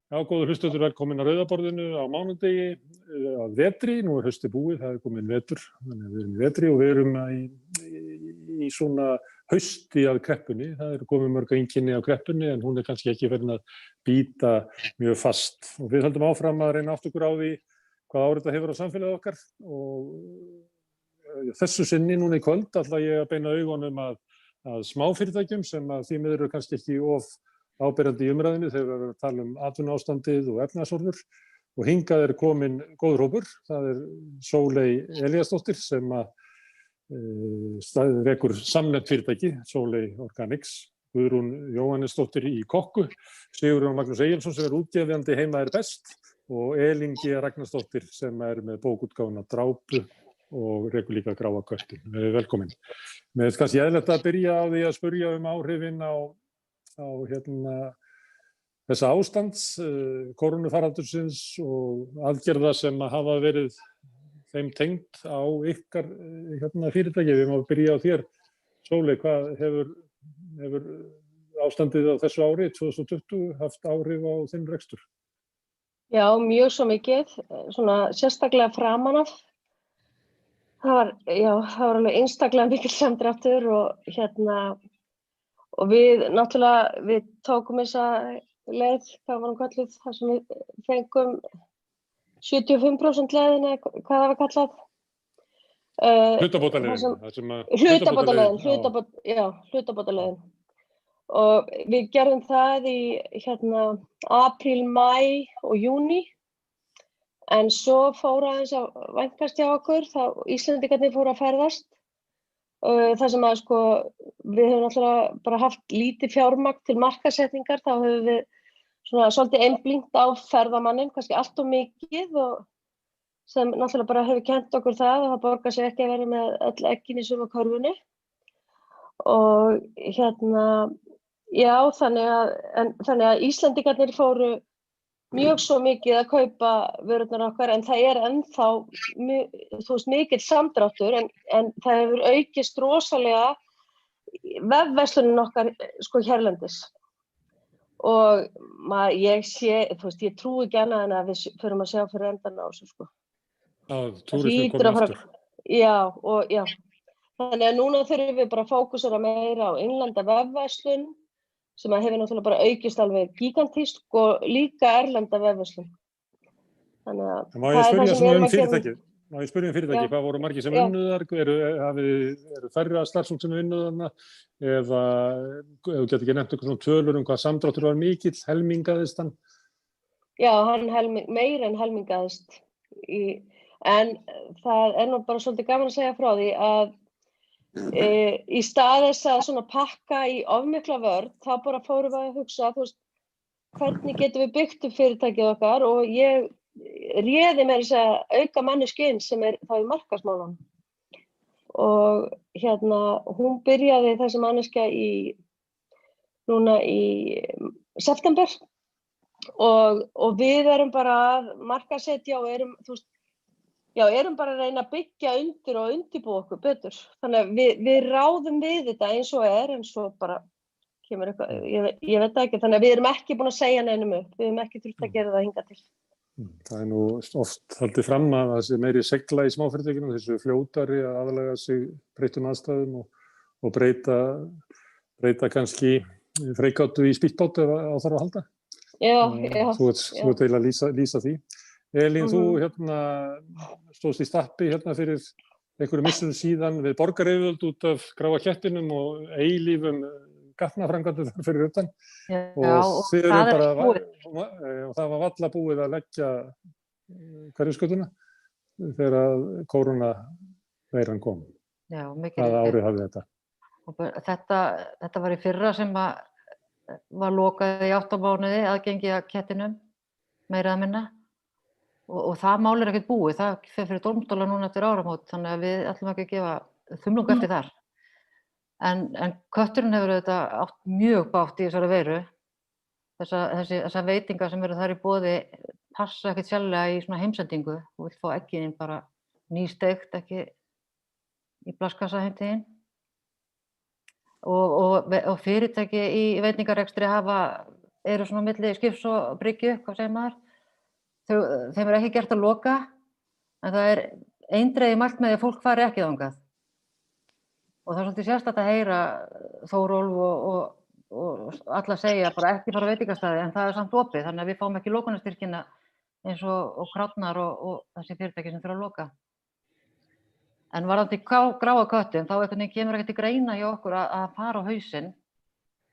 Já, góður hlustendur, velkomin að Rauðaborðinu á mánudegi að vetri. Nú haustið búið, það komin vetur, þannig að við erum í vetri og við erum í svona hausti að kreppunni. Það komið mörg einkenni á kreppunni en hún kannski ekki farin að bíta mjög fast. Og við höldum áfram að reyna átt okkur á því hvað áhrif þetta hefur á samfélagið okkar. Og þessu sinni núna í kvöld ætla ég að beina augunum að smáfyrirtækjum sem að því miður eru kannski ekki of áberandi í umræðinu þegar við erum að tala atvinnuástandið og efnahagshorfur og hingað komin góður hópur. Það Sóley Elíasdóttir sem rekur samnefnt fyrirtæki, Sóley Organics, Guðrún Jóhannesdóttir í Kokku, Sigurjón Magnús Egilsson sem útgefandi Heima best og Elín G. Ragnarsdóttir sem með bókútgáfuna Drápu og rekur líka Gráa köttinn. Velkomin. Mér finnst kannski eðlilegt að byrja á því að spyrja áhrifin á þessa ástands, kórónufaraldursins og aðgerða sem hafa verið þeim tengt á ykkar fyrirtæki. Við má byrja á þér. Sóley, hvað hefur ástandið á þessu ári, 2020, haft áhrif á þinn rekstur? Já, mjög svo mikið, svona sérstaklega framan af. Það var alveg einstaklega mikill samdráttur og við náttúrulega, við tókum þessa leið, hvað var hún kölluð, þar sem við fengum 75% leiðin eða hvað það var kallað. Hlutabótaleiðin. Hlutabótaleiðin. Og við gerðum það í apríl, maí og júní. En svo fór aðeins að vænkast hjá okkur, þá Íslendingarnir fóru að ferðast. Það sem að við höfum náttúrulega bara haft lítið fjármagn til markaðssetningar, þá höfum við svona svolítið einblínt á ferðamanninn, kannski allt of mikið og sem náttúrulega bara hefur kennt okkur það að það borgar sig ekki að vera með öll eggin í sömu körfunni. Og já, þannig að Íslendingarnir fóru mjög svo mikið að kaupa vörurnar okkar en það ennþá mikill samdráttur en það hefur aukist rosalega vefverslunin okkar hérlendis. Og ég trúi ekki annað en að við förum að sjá fyrir endan á þessu Já, túrismi komið aftur. Já. Þannig að núna þurfum við bara að fókusera meira á innlenda vefverslun sem hefur náttúrulega bara aukist alveg gigantískt og líka erlenda vefverslun. Þannig að Má ég spyrja fyrirtækið, hvað voru margir sem unnu þar? Eru færri starfsfólk sem unnu þarna? Eða ef þú getur ekki nefnt eitthvað svona tölur hvað samdráttur var mikill, helmingaðist hann? Já, hann meira en helmingaðist. En það nú bara svolítið gaman að segja frá því að í stað þess að svona pakka í ofmikla vörn, þá bara fórum við að hugsa, hvernig getum við byggt upp fyrirtækið okkar og ég réði með þess að auka manneskinn sem þá í markaðsmálunum. Og hún byrjaði þessi manneskja núna í september og við erum bara að markaðssetja og erum bara að reyna að byggja undir og undirbúa okkur betur. Þannig að við ráðum við þetta eins og en svo bara kemur eitthvað, ég veit það ekki. Þannig að við erum ekki búin að segja neinum upp. Við erum ekki þurft að gera það hingað til. Það nú oft haldið fram að það sé meiri segla í smáfyrirtækjunum, þessu fljótari að aðlaga sig breyttum aðstæðum og breyta kannski freigátu í spýttbát ef á þarf að halda. Já. Þú ert eiginlega að lýsa því. Elín, þú stóðst í stappi fyrir einhverju missunum síðan við borgaryfirvöld út af Gráa kettinum og eilífum gatnaframkvæmdum fyrir utan. Og það búið. Og það var varla búið að leggja Hverfisgötuna þegar kórónuveiran kom. Já, hvaða áhrif hafði þetta? Þetta var í fyrra sem var lokað í 8 mánuði aðgengi að kettinum, meira að minna. Og það mál ekkert búið, það fer fyrir dómstóla núna eftir áramót, þannig að við ætlum ekki að gefa þumlung eftir þar. En kötturinn hefur auðvitað átt mjög bágt í þessari veiru. Þessar veitingar sem eru þar í boði passa ekkert sérlega í svona heimsendingu. Þú vilt fá eggin bara nýsteikt, ekki í plastkassa heim til þín. Og fyrirtæki í veitingarekstri eru svona milli skips og bryggju, hvað segir maður, þeim ekki gert að loka, en það eindregið mælt með að fólk fari ekki þangað. Og það svolítið sérstakt að heyra Þórólf og alla segja bara ekki fara á veitingastaði, en það samt opið, þannig að við fáum ekki lokunarstyrkina eins og Krafnar og þessi fyrirtæki sem þurfa að loka. En varðandi gráa köttinn, þá einhvern veginn kemur ekki til greina hjá okkur að fara á hausinn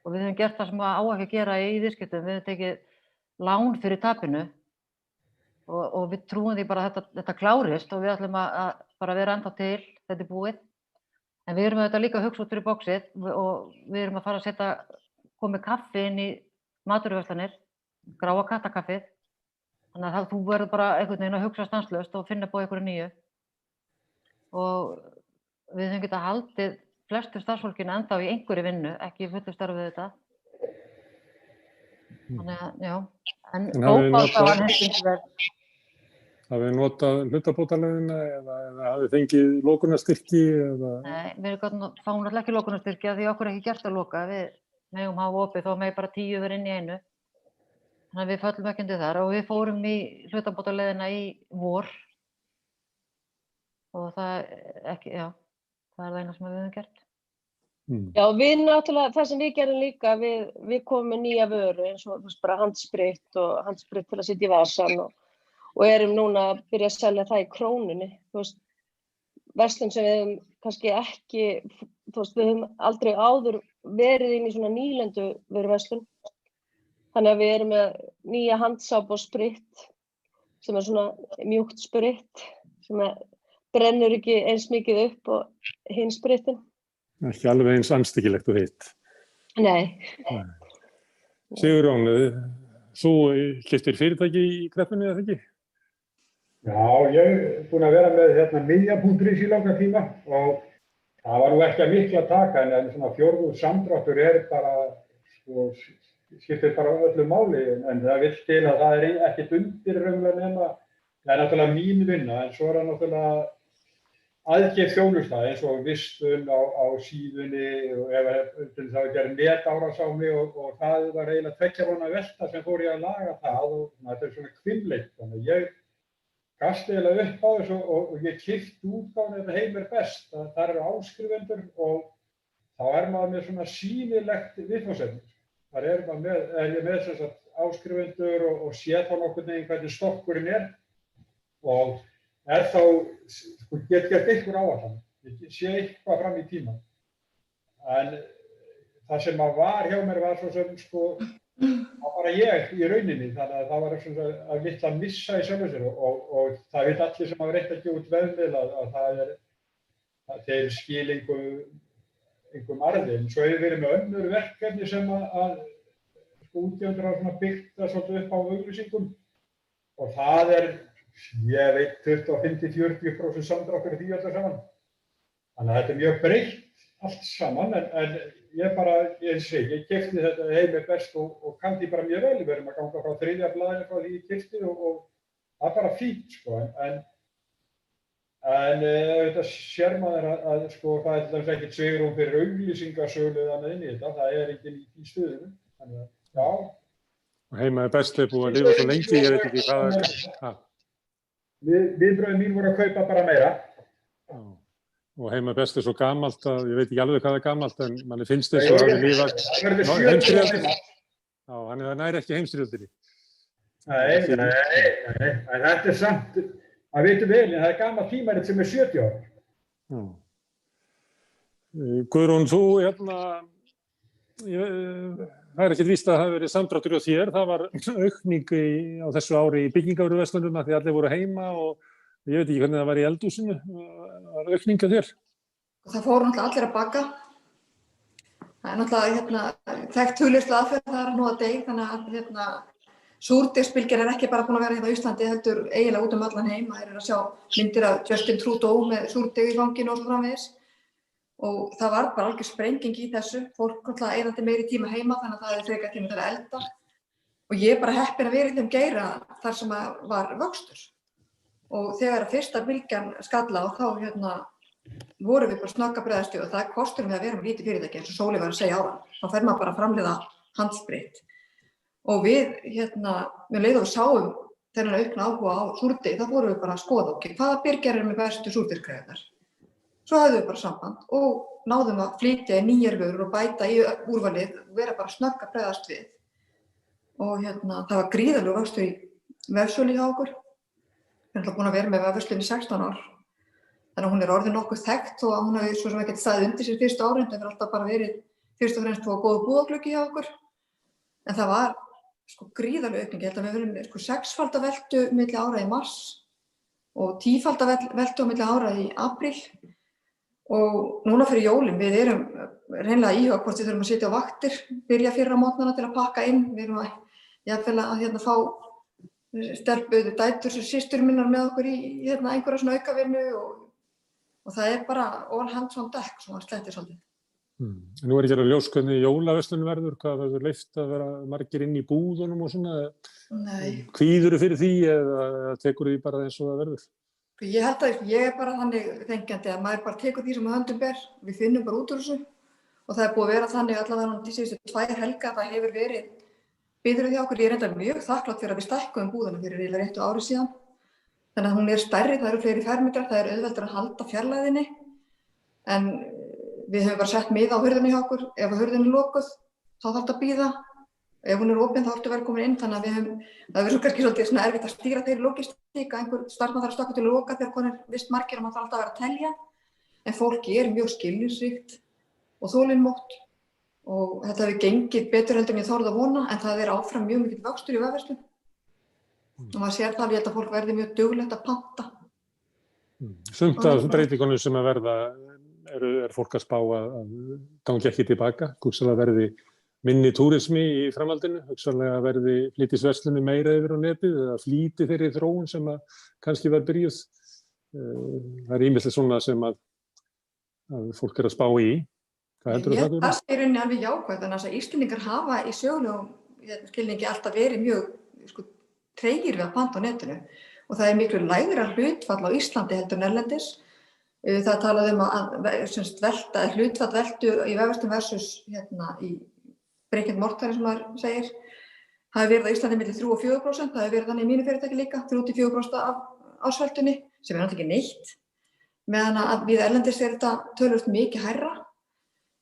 og við höfum gert það sem á ekki að gera í viðskiptum. Við höfum tekið lán fyrir tapinu og við trúum því bara að þetta klárist og við ætlum að bara vera ennþá til, þetta búið. En við erum auðvitað líka að hugsa út fyrir boxið og við erum að fara að koma kaffi inn í matvöruverslanir, gráa kattakaffið. Þannig að þú verður bara einhvern veginn að hugsa stanslaust og finna upp á einhverju nýju. Og við höfum getað haldið flestu starfsfólkinu ennþá í einhverju vinnu, ekki í fullu starfi þetta. Þannig að, já. En bókbálta var hendingsverð. Hafið þið notað hlutabótaleiðina eða hafið þið fengið lokunarstyrki? Nei, við fáum náttúrulega ekki lokunarstyrki af því okkur ekki gert að loka. Við megum hafa opið, þá megi bara 10 vera inn í einu. Þannig að við föllum ekki undir þar og við fórum í hlutabótaleiðina í vor. Og það er það eina sem við höfum gert. Já, við náttúrulega, það sem við gerum líka, við komum með nýja vöru eins og bara handsprit og handsprit til að setja í vasann og erum núna að byrja að selja það í Krónunni. Þú veist, verslun sem við höfum kannski ekki, þú veist, við höfum aldrei áður verið inn í svona nýlendu vöruverslun. Þannig að við erum með nýja handsáp og sprit sem svona mjúkt sprit sem brennur ekki eins mikið upp og hinn spritin. Ekki alveg eins andstyggilegt og hitt. Nei. Sigurjón, þú keyptir fyrirtæki í kreppunni eða ekki? Já, ég er búinn að vera með miðja.is í langan tíma og það var nú ekki að miklu að taka en svona fjórðungs samdráttur bara, skiptir bara öllu máli en það vill til að það ekkert undir raunverulega nema, það náttúrulega mín vinna en svo það náttúrulega aðgerð þjónusta eins og vistun á síðunni og ef það gerði netárás á mig og það var eiginlega 2 mánaða velta sem fór ég að laga það og þetta svona hvimleitt. Þannig ég gasti eiginlega upp á þessu og ég keypti útgáfuna þetta Heim best. Það eru áskrifendur og þá maður með svona sýnilegt viðfangsefni. Þar ég með sem sagt áskrifendur og sé þá nokkurn veginn hvernig stokkurinn og þá get einhver áætlan. Ég sé eitthvað fram í tímann. En það sem var hjá mér var svo sem það bara ég í rauninni, þannig að það var svona að litla missa í sjálfu sér og það veit allir sem hafa reynt að gefa út vefmiðla að það þeir skil einhverjum arði. En svo hefur verið með önnur verkefni sem að útgefendur hafa byggt það svolítið upp á auglýsingum og það ég veit 25–40% samdráttur í því öllu saman. Þannig að þetta mjög breytt allt saman en ég keypti þetta Heim best og kann því bara mjög vel. Við erum að ganga frá 3. blaðinu frá því ég keypti og það bara fínt en þetta sér maður að það til dæmis ekkert svigrúm fyrir auglýsingasölu eða inn í þetta, það enginn í stöðinu. Þannig að já. Og Heim best búið að lifa svo lengi, ég veit ekki hvað Viðbrögðin mín voru að kaupa bara meira. Og Heim best svo gamalt að ég veit ekki alveg hvað gamalt en manni finnst þess að hafi lifað heimsstyrjöldinni. Já, þannig að það næri ekki heimsstyrjöldinni. Nei, en þetta samt, það veitum vel, en það gamalt tímarit sem 70 ára. Guðrún, þú það ekkert víst að það hafi verið samdráttur hjá þér. Það var aukning á þessu ári í byggingavöruverslunum af því allir voru heima og ég veit ekki hvernig það var í eldhúsinu. Var aukning hjá þér? Það fóru náttúrulega allir að baka. Það náttúrulega þekkt hugleiðslu aðferð það að nota deg, þannig að súrdegsbylgjan ekki bara búin að vera hérna á Íslandi, heldur eiginlega út allan heim. Það að sjá myndir af Justin Trudeau með súrdeg í fanginu og svo framvegis. Og það var bara algjör sprenging í þessu. Fólk náttúrulega eyðandi meiri tíma heima þannig að það frekar tíma til að elda. Og ég bara heppin að vera í þeim geira þar sem var vöxtur. Og þegar fyrsta bylgjan skalla og þá vorum við bara snögg að bregðast við og það kostur við að vera með lítið fyrirtæki eins og Sóli var að segja áðan. Þá fer maður bara að framleiða handsprit. Og við, með leið og við sáum þennan aukna áhuga á súrdegi, þá fórum við bara að skoða, hvaða byrgjar eru með bestu súrdegsgreiðarnar. Svo höfðum við bara samband og náðum að flytja í nýjar vörur og bæta í úrvalið og vera bara snögg að bregðast við. Og það var gríðarlegur vöxtur í vefsölu hjá okkur. Við erum búin að vera með vefverslun í 16 ár. Þannig að hún orðin nokkuð þekkt og hún hefur svo sem ekkert staðið undir sér fyrstu árin. Það hefur alltaf bara verið fyrst og fremst góð búðagluggi hjá okkur. En það var gríðarleg aukning. Ég held að við verum 6-falda veltu milli ára í mars og 10-falda veltu á milli ára í apríl. Og núna fyrir jólin, við erum reynilega að íhuga hvort við þurfum að sitja á vaktir, byrja fyrr á morgnana til að pakka inn. Við erum jafnvel að fá stelpur, dætur, systur minnar með okkur í einhverja svona aukavinnu og það bara all hands on deck, svona slettir svolítið. Nú ekki alveg ljós hvernig jólaverslun verður, hvað verður leyft að vera margir inn í búðunum og svona? Nei. Kvíðurðu fyrir því eða tekur því bara eins og það verður? Ég held að ég bara þannig þengjandi að maður bara tekur því sem höndum ber, við finnum bara út úr þessu og það búið að vera þannig allavega til síðustu 2 helga að það hefur verið biðröð hjá okkur. Ég reyndar mjög þakklátt fyrir að við stækkuðum búðina fyrir 1 ári síðan. Þannig að hún stærri, það eru fleiri fermetrar, það auðveldara að halda fjarlægðinni. En við höfum bara sett miða á hurðinni hjá okkur. Ef hurðin lokuð, þá þarf þetta að bíða. Ef hún opin, þá ertu velkomin inn. Þannig að það verður kannski svolítið erfitt að stýra þeirri logistík að einhver starfsmaður þarf að stökkva til að loka þegar konur vist margir og maður þarf alltaf að vera að telja. En fólki mjög skilningsríkt og þolinmótt. Og þetta hefur gengið betur heldur en ég þorði að vona, en það áfram mjög mikill vöxtur í vefverslun. Og maður sér það, ég held að fólk verði mjög duglegt að panta. Sumt af breytingunum sem að verða, fólk að spá að gangi ekki tilbaka, hugsanlega verði minni túrismi í framhaldinu, hugsanlega verði flýtisverslunni meira yfir á netið eða flýti þeirri þróun sem að kannski var byrjuð. Það ýmislegt svona sem að fólk að spá í. Það er rauninni alveg jákvætt, þannig að Íslendingar hafa í sögulegum skilningi alltaf verið mjög tregir við að panta á netinu og það miklu lægra hlutfall á Íslandi heldur en erlendis. Það talaði að hlutfall veltu í vefverslun versus í brick and mortar sem maður segir. Það hefur verið á Íslandi milli 3 og 4%, það hefur verið þannig í mínu fyrirtæki líka, 3-4% af ársveltunni, sem náttúrulega ekki neitt. Meðan að við erlendis þetta töluvert mikið hærra.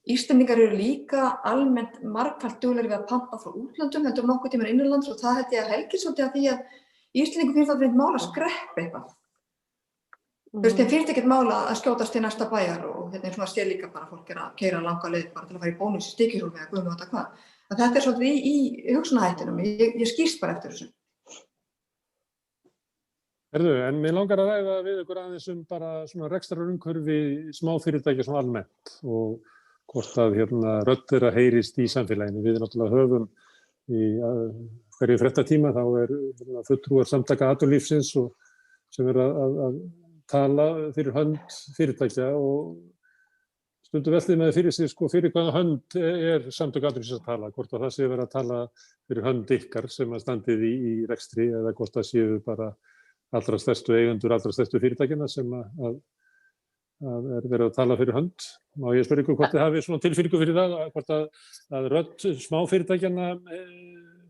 Íslendingar eru líka almennt margfalt duglegri við að panta frá útlöndum heldur nokkuð tímann innanlands og það held ég að helgir svolítið að því að Íslendingum finnst það mál að skreppa eitthvað. Þeim finnst ekkert mál að skjótast til næsta bæjar og eins og að sé líka bara fólk að keyra langa leið bara til að fara í bónus í Stykkishólmi eða guð með þetta hvað. Þetta svolítið í hugsunarhættinum, ég skýrst bara eftir þessu. En mér langar að ræða við ykkur aðeins bara svona rekstrarumhverfi smáfyrirtækja svona almennt og hvort að rödd þeirra heyrist í samfélaginu. Við náttúrulega höfum í hverju fréttatíma þá fulltrúar samtaka atvinnulífsins sem að tala fyrir hönd fyrirtækja og stundum veltið með fyrir sig fyrir hvaða hönd samtök atvinnulífsins að tala, hvort að það sé verið að tala fyrir hönd ykkar sem að standið í rekstri eða hvort það séu bara allra stærstu eigendur, allra stærstu fyrirtækjana sem að verið að tala fyrir hönd. Má ég spyrja ykkur hvort þið hafið svona tilfinningu fyrir það, hvort að rödd smáfyrirtækjanna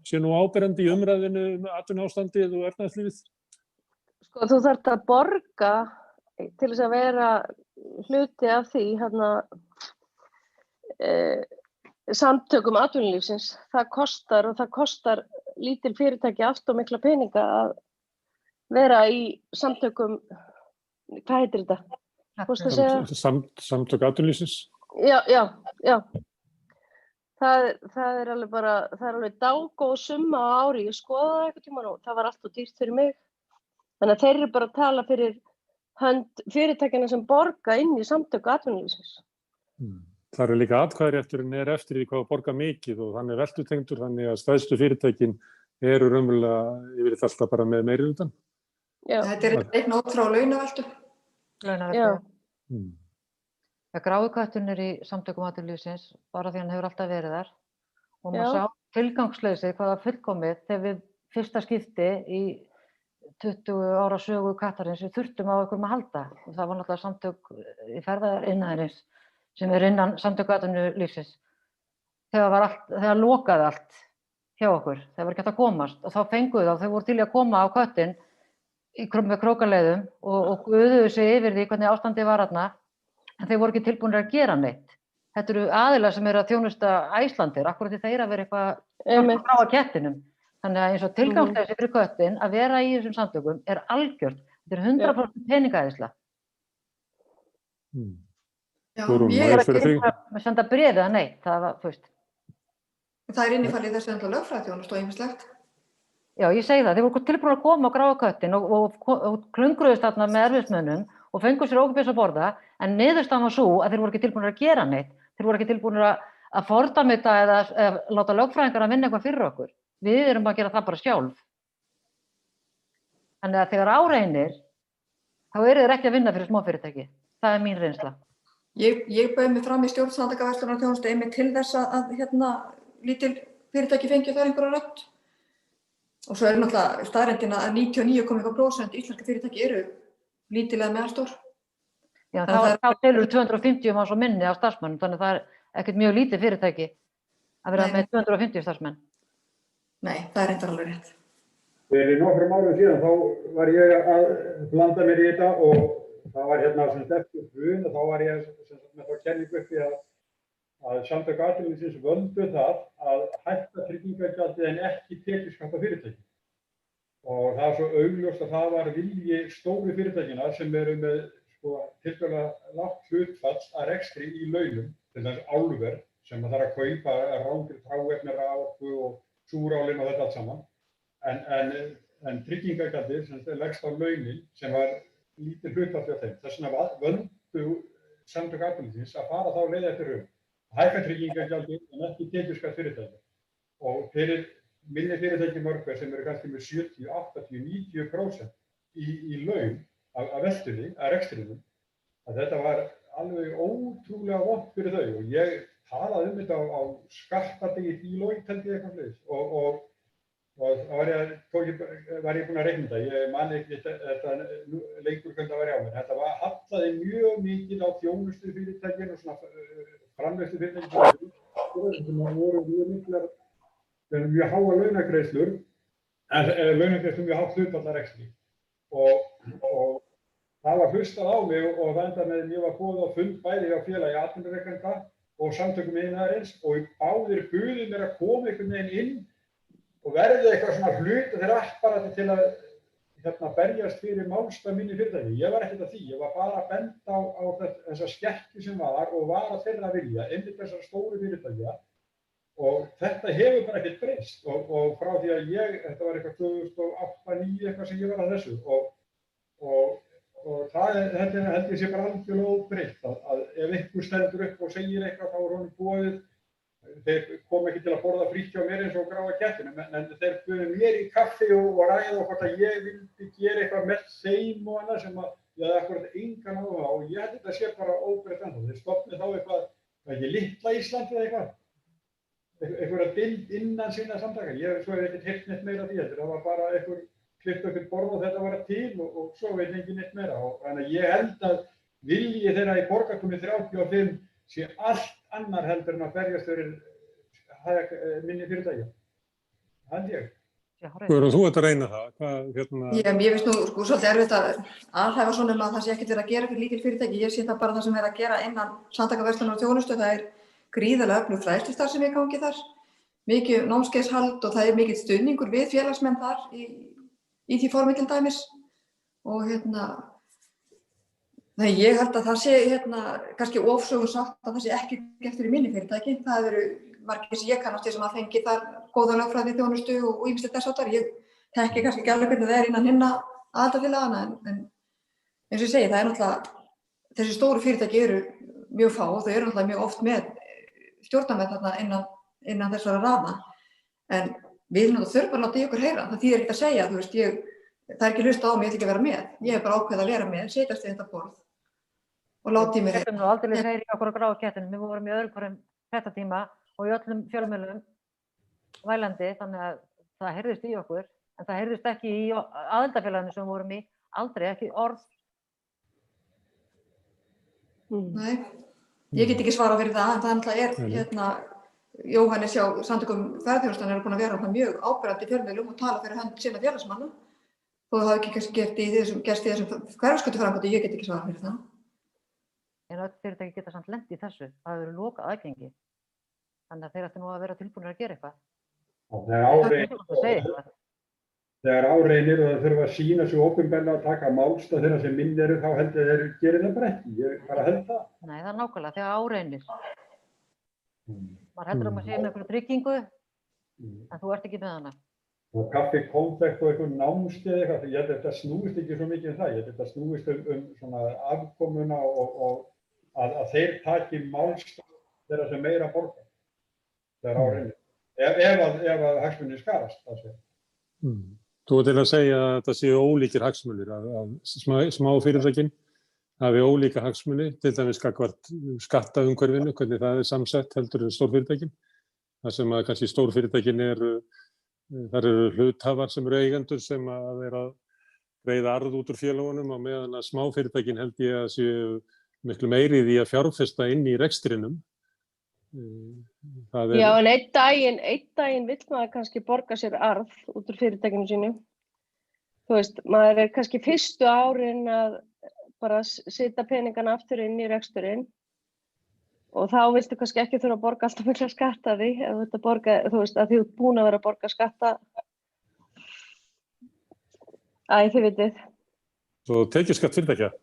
sé nú áberandi í umræðinu atvinnuástandið og efnahagslífið? Þú þarft að borga til þess að vera hluti af því samtökum atvinnulífsins. Það kostar lítil fyrirtæki allt og mikla peninga að vera í samtökum, hvað heitir þetta? Samtök atvinnulífsins? Já. Það er alveg dágóð summa á ári. Ég skoða það einhvern tímann og það var allt og dýrt fyrir mig. Þannig að þeir eru bara að tala fyrir hönd fyrirtækjana sem borga inn í samtök atvinnulífsins. Það eru líka atkvæðarétturinn eftir því hvað borga mikið og þannig veltutengdur, þannig að stærstu fyrirtækin eru raunverulega yfirleitt alltaf bara með meirihlutann. Þetta reikna út frá launaveltu. Grái kötturinn í samtökum atvinnulífsins bara því hann hefur alltaf verið þar og maður sá tilgangsleysið hvað það fullkomið þegar við fyrsta skipti í 20 ára sögu kattarins við þurftum á einhverjum að halda og það var náttúrulega samtök í ferðariðnaðarins sem innan samtök atvinnulífsins þegar lokaði allt hjá okkur, það var ekki hægt að komast og þá fenguðu þá, þau voru til í að koma á köttinn með krókaleiðum og guðuðu sig yfir því hvernig ástandið var þarna, en þau voru ekki tilbúinir að gera neitt. Þetta eru aðilar sem eru að þjónusta Icelandair, akkurat þeir að vera eitthvað frá að kettinum. Þannig að eins og tilgangsleysi fyrir köttinn að vera í þessum samtökum er algjört. Þetta er 100% peningaæðisla. Já, Ég er ekki að senda bréfið að neitt, það var, þú veist. Það innifalið þessu enda lögfræðiþjónustu og ýmislegt. Já, ég segi það. Þeir voru tilbúin að koma og grafa köttinn og klöngruðust þarna með erfiðismunum og fengu sér ókeypis að borða, en niðurstaðan var sú að þeir voru ekki tilbúin að gera neitt. Þeir voru ekki tilbúin að fordæma þetta eða láta lögfræðingar að vinna eitthvað fyrir okkur. Við erum að gera það bara sjálf. Þannig að þegar á reynir, þá eru þeir ekki að vinna fyrir smáfyrirtæki. Það er mín reynsla. Ég bauð mig fram í stjórn Samtakaverslunar einmitt til þess að lítil fyrirtæki fengi þar einhverja rödd. Og svo er náttúrulega staðreyndin að 99,1% íslenska fyrirtæki eru lítil eða meðalstór. Já, þá telur 250 manns og minni af starfsmönnum, þannig að það er ekkert mjög lítið fyrirtæki að vera með 250 starfsmenn. Nei, það er reyndar alveg rétt. Fyrir nokkrum árum síðan þá var ég að blanda mér í þetta og það var eftir hrun og þá var ég með þá kenningu uppi að Samtök atvinnulífsins völdu það að hækka tryggingagjaldið en ekki tekjuskatta fyrirtæki. Og það er svo augljóst að það var vilji stóru fyrirtækina sem eru með tiltölulega lágt hlutfall að rekstri í launum, til þess álver sem það þarf að kaupa rángir hráefni, raforku og súrálin og þetta allt saman. En tryggingagjaldið sem leggst á launin sem var lítið hlutfall hjá þeim. Þess vegna völdu Samtök atvinnulífsins að fara þá leið eftir hrun. Hækka tryggingagjaldið en ekki tekjuskatt fyrirtækja. Og fyrir minni fyrirtæki mörg sem eru kannski með 70, 80, 90% í laun af veltunni, af rekstrinum, að þetta var alveg ótrúlega vont fyrir þau og ég talaði þetta á skattadegi í Deloitte held ég eitthvað sliðis og þá var ég búinn að reikna þetta, ég man ekki þetta lengur hvernig það var hjá mér. Þetta hallaði mjög mikið á þjónustu fyrirtækin og svona framleiðslu fyrirtækin sem voru mjög miklar, mjög háa launagreiðslur, launagreiðslur mjög hátt hlutfall af rekstri. Og það var hlustað á mig og vendað með ég var boðið á fund bæði hjá félagi atvinnurekenda og samtökum iðnaðarins og báðir buðu mér að koma einhvern veginn inn og verði eitthvað svona hluta þeirra apparati til að berjast fyrir málstað minni fyrirtæki. Ég var ekkert að því, ég var bara að benda á þessa skekkju sem var og var að þeirra vilja, einmitt þessar stóru fyrirtækja. Og þetta hefur bara ekkert breyst og frá því að þetta var eitthvað 2008-2009 eitthvað sem ég var að þessu og þetta held ég sé bara algjörlega óbreytt að ef einhver stendur upp og segir eitthvað þá er honum boðið, þeir kom ekki til að borða frítt hjá mér eins og grafa kettinum en þeir buðu mér í kaffi og ræða og hvort að ég vildi gera eitthvað með þeim og annað sem að ég hafði akkurat engan áhuga á og ég held þetta sé bara óbreytt ennþá. Þeir stofnuðu þá eitthvað, ekki litla Ísland eða eitthvað. Einhverja dild innan sinna samtaka. Svo hef ekkert heyrt neitt meira af því. Það var bara einhver klippt upp í borð og þetta var til og svo veit engin neitt meira. Þannig að ég held að vilji þeirra í borgartúni 35 sé allt annar heldur en að berjast fyrir minni fyrirtækja. Held ég. Guðrún, þú ert að reyna það. Ég finnst nú svolítið erfitt að alhæfa svona að það sé ekkert verið að gera fyrir lítil fyrirtæki. Ég sé það bara það sem er að gera innan Samtakaverslunar og þjónustu. Það er gríðarlega öflug fræðslustarfsemi í gangi þar. Mikið námskeiðshald og það er mikill stuðningur við félagsmenn þar í því formi til dæmis. Og ég held að það sé kannski ofsögum sagt að það sé ekki gert fyrir minni fyrirtæki. Það eru margir sem ég kannast sem að fengi þar góða lögfræði þjónustu og ýmislegt þess háttar. Ég þekki kannski ekki alveg hvernig það er innan hinna aðildarfélagana en eins og ég segi, það er náttúrulega þessi stóru fyrirtæki eru mjög fá og þau eru náttúrulega mjög oft með stjórnarmenn þarna innan þessara raða. En við þurfum að láta í okkur heyra. Það þýðir ekkert að segja, það er ekki hlusta á mig, ég ætla ekki að vera með. Ég er bara ákveðið að vera með, setjast við þetta borð og láta í mér heyra. Við getum aldrei heyri okkur að grafa kettinum. Við vorum í öðrum hverjum fréttatíma og í öllum fjölmiðlum vælandi, þannig að það heyrðist í okkur, en það heyrðist ekki í aðildarfélaginu sem við vorum í, aldrei, ekki orð. Nei, ég get ekki svarað fyrir það, en það er Jóhannes hjá Samtökum ferðaþjónustunnar eru búin að vera mjög áberandi í fjölmiðlum og tala fyrir hönd sinna félagsmanna. Þó það hafi ekki kannski gerst í þessum hverfisgötuframkvæmdum, ég get ekki svarað fyrir það. En öll fyrirtæki geta samt lent í þessu. Það hefur verið lokað aðgengi. Þannig að þeir ættu nú að vera tilbúnir að gera eitthvað. Þegar áreynir og það þurfa að sýna sig opinberlega að taka málstað þeirra sem minn eru, þá held ég þeir gerir það bara ekki. Ég bara held það. Nei, það nákvæmlega, þegar áreynir. Maður heldur að maður sé með einhverju tryggingu, en þú ert ekki með hana. Og kaffi, konfekt og einhver námskeið eitthvað, ég held að þetta snúist ekki svo mikið það. Ég held að þetta snúist svona afkomuna og að þeir taki málstað þeirra sem meira borga. Þegar áreynir. Ef að hagsmunir skarast, það sé. Þú ert til að segja að þetta séu ólíkir hagsmunir, að smá fyrirtækin hafi ólíka hagsmuni, til dæmis gagnvart skattaumhverfinu, hvernig það samsett heldur stórfyrirtækin. Það sem að kannski stórfyrirtækin þar eru hluthafar sem eru eigendur sem að greiða arð út úr félagunum, á meðan að smáfyrirtækin held ég að séu miklu meiri í því að fjárfesta inn í rekstrinum. Já, en einn daginn vill maður kannski borga sér arð út úr fyrirtækinu sínu. Þú veist, maður kannski fyrstu árin að bara setja peningana aftur inn í reksturinn og þá viltu kannski ekki þurfa að borga alltaf mikla skatta því, þú veist, að því þú ert búin að vera að borga skatta. Þið vitið. Svo tekjuskatt fyrirtækja?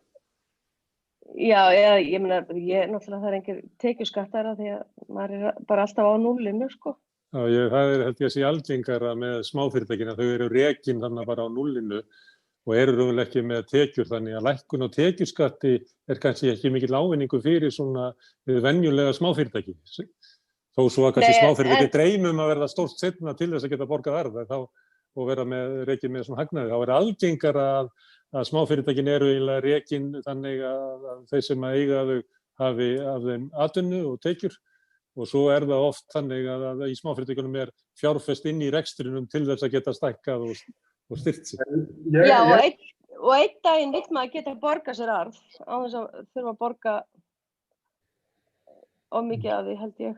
Já, ég meina, náttúrulega það er engir tekjuskattar af því að maður bara alltaf á núllinu, sko. Já, það held ég að sé algengara með smáfyrirtækin að þau eru rekin þannig bara á núllinu og eru raunverulega ekki með tekjur, þannig að lækkun á tekjuskatti kannski ekki mikill ávinningur fyrir svona venjulega smáfyrirtæki. Þó svo að kannski smáfyrirtæki dreymum að verða stórt seinna til þess að geta borgað arð og vera rekin með svona hagnaði. Þá er algengara að smáfyrirtækin eru eiginlega rekin þannig að þeir sem eiga þau hafi af þeim atvinnu og tekjur og svo það oft þannig að í smáfyrirtækjunum fjárfest inn í rekstrinum til þess að geta stækkað og styrkt sig. Já, og einn daginn vill maður geta borga sér arð á þess að þurfa að borga of mikið af því, held ég.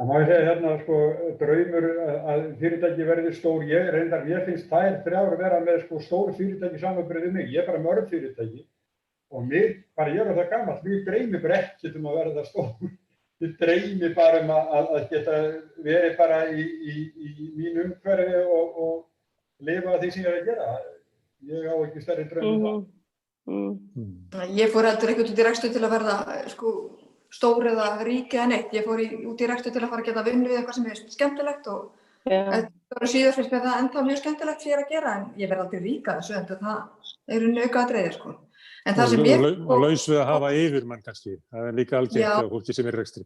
Það má ég segja hérna, sko, draumur að fyrirtæki verði stór. Mér finnst þær þrjár að vera með stór fyrirtæki samanburð við mig. Ég bara mörg fyrirtæki og ég er það gamall. Mér dreymir bara ekkert að verða stór. Ég dreymir bara að geta verið bara í mínu umhverfi og lifa því sem ég að gera. Ég á ekki stærri draum það. Ég fór heldur ekkert út í rekstur til að verða, stór eða rík eða neitt. Ég fór út í rekstur til að fara að geta vinnu við eitthvað sem er skemmtilegt og síðan finnst mér það ennþá mjög skemmtilegt fyrir að gera en ég verð aldrei rík að þessu en það eru aukaatriði, sko. En það sem og laus við að hafa yfirmann kannski. Það er líka algengt hjá fólki sem er í rekstri.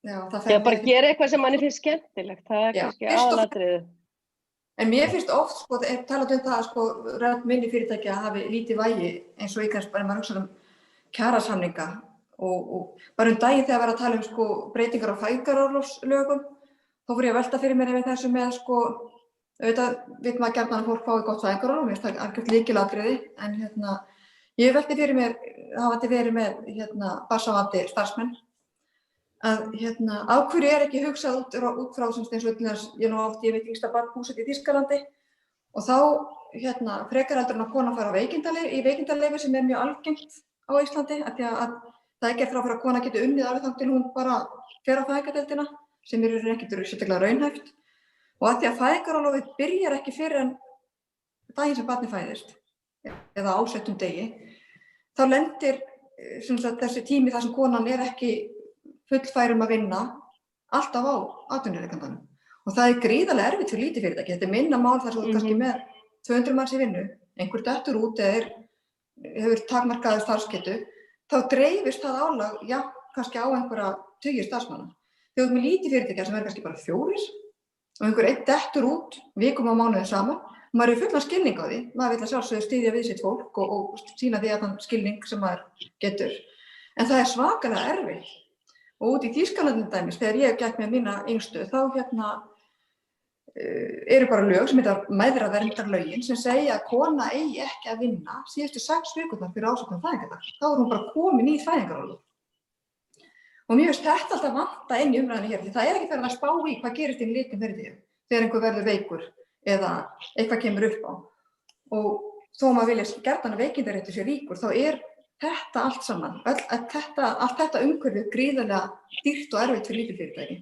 Já, bara gera eitthvað sem manni finnst skemmtilegt. Það er kannski aðalatriðið. En mér finnst oft, talað það, rætt minni fyrirtækja hafi lítið vægi eins og kannski bara maður hugsa kjarasamninga. Og bara daginn þegar var að tala breytingar á fæðingarorlofslögum, þá fór ég að velta fyrir mér yfir þessu með auðvitað veit maður gjarnan að fólk fái gott fæðingarorlof, mér finnst það algjört lykilatriði, en ég velti fyrir mér, hafandi verið með barnshafandi starfsmenn, að af hverju ekki hugsað út frá sem eins og ég veit yngsta barn búsett í Þýskalandi og þá frekar heldur en að kona fara í veikindaleyfi sem er mjög algengt á Íslandi, af því að það er gert ráð fyrir að kona geti unnið alveg þangað til hún bara fer á fæðingardeildina sem ekkert sérstaklega raunhæft og af því að fæðingarorlofið byrjar ekki fyrr en daginn sem barnið fæðist eða á settum degi þá lendir þessi tími þar sem konan er ekki fullfær að vinna alltaf á atvinnurekandanum og það er gríðarlega erfitt fyrir lítið fyrirtæki. Þetta er minna mál þar sem þú kannski með 200 manns í vinnu, einhver dettur út eða hefur takmarkaða starfsgetu þá dreifist það álag, kannski á einhverja tugi starfsmanna. Þegar þú ert með lítið fyrirtækja sem kannski bara 4 og einhver einn dettur út vikum á mánuði saman, maður er fullan skilning á því, maður vill að sjálfsögðu styðja við sitt fólk og sýna því að þann skilning sem maður getur. En það er svakalega erfitt. Og út í Þýskalandi dæmis, þegar ég gekk með mína yngstu, þá eru bara lög sem heitir mæðraverndarlögin sem segja að kona eigi ekki að vinna síðustu 6 vikurnar fyrir ásóknum fæðingardag. Þá er hún bara komin í fæðingarorlof. Og mér finnst þetta alltaf vanta inn í umræðinu hér, því það ekki verið að spá í hvað gerist inn í litum fyrirtækjum þegar einhver verður veikur eða eitthvað kemur upp á. Og þó maður vilja gjarnan að veikindaréttur sé ríkur, þá þetta allt saman, allt þetta umhverfi gríðarlega dýrt og erfitt fyrir lítil fyrirtæki.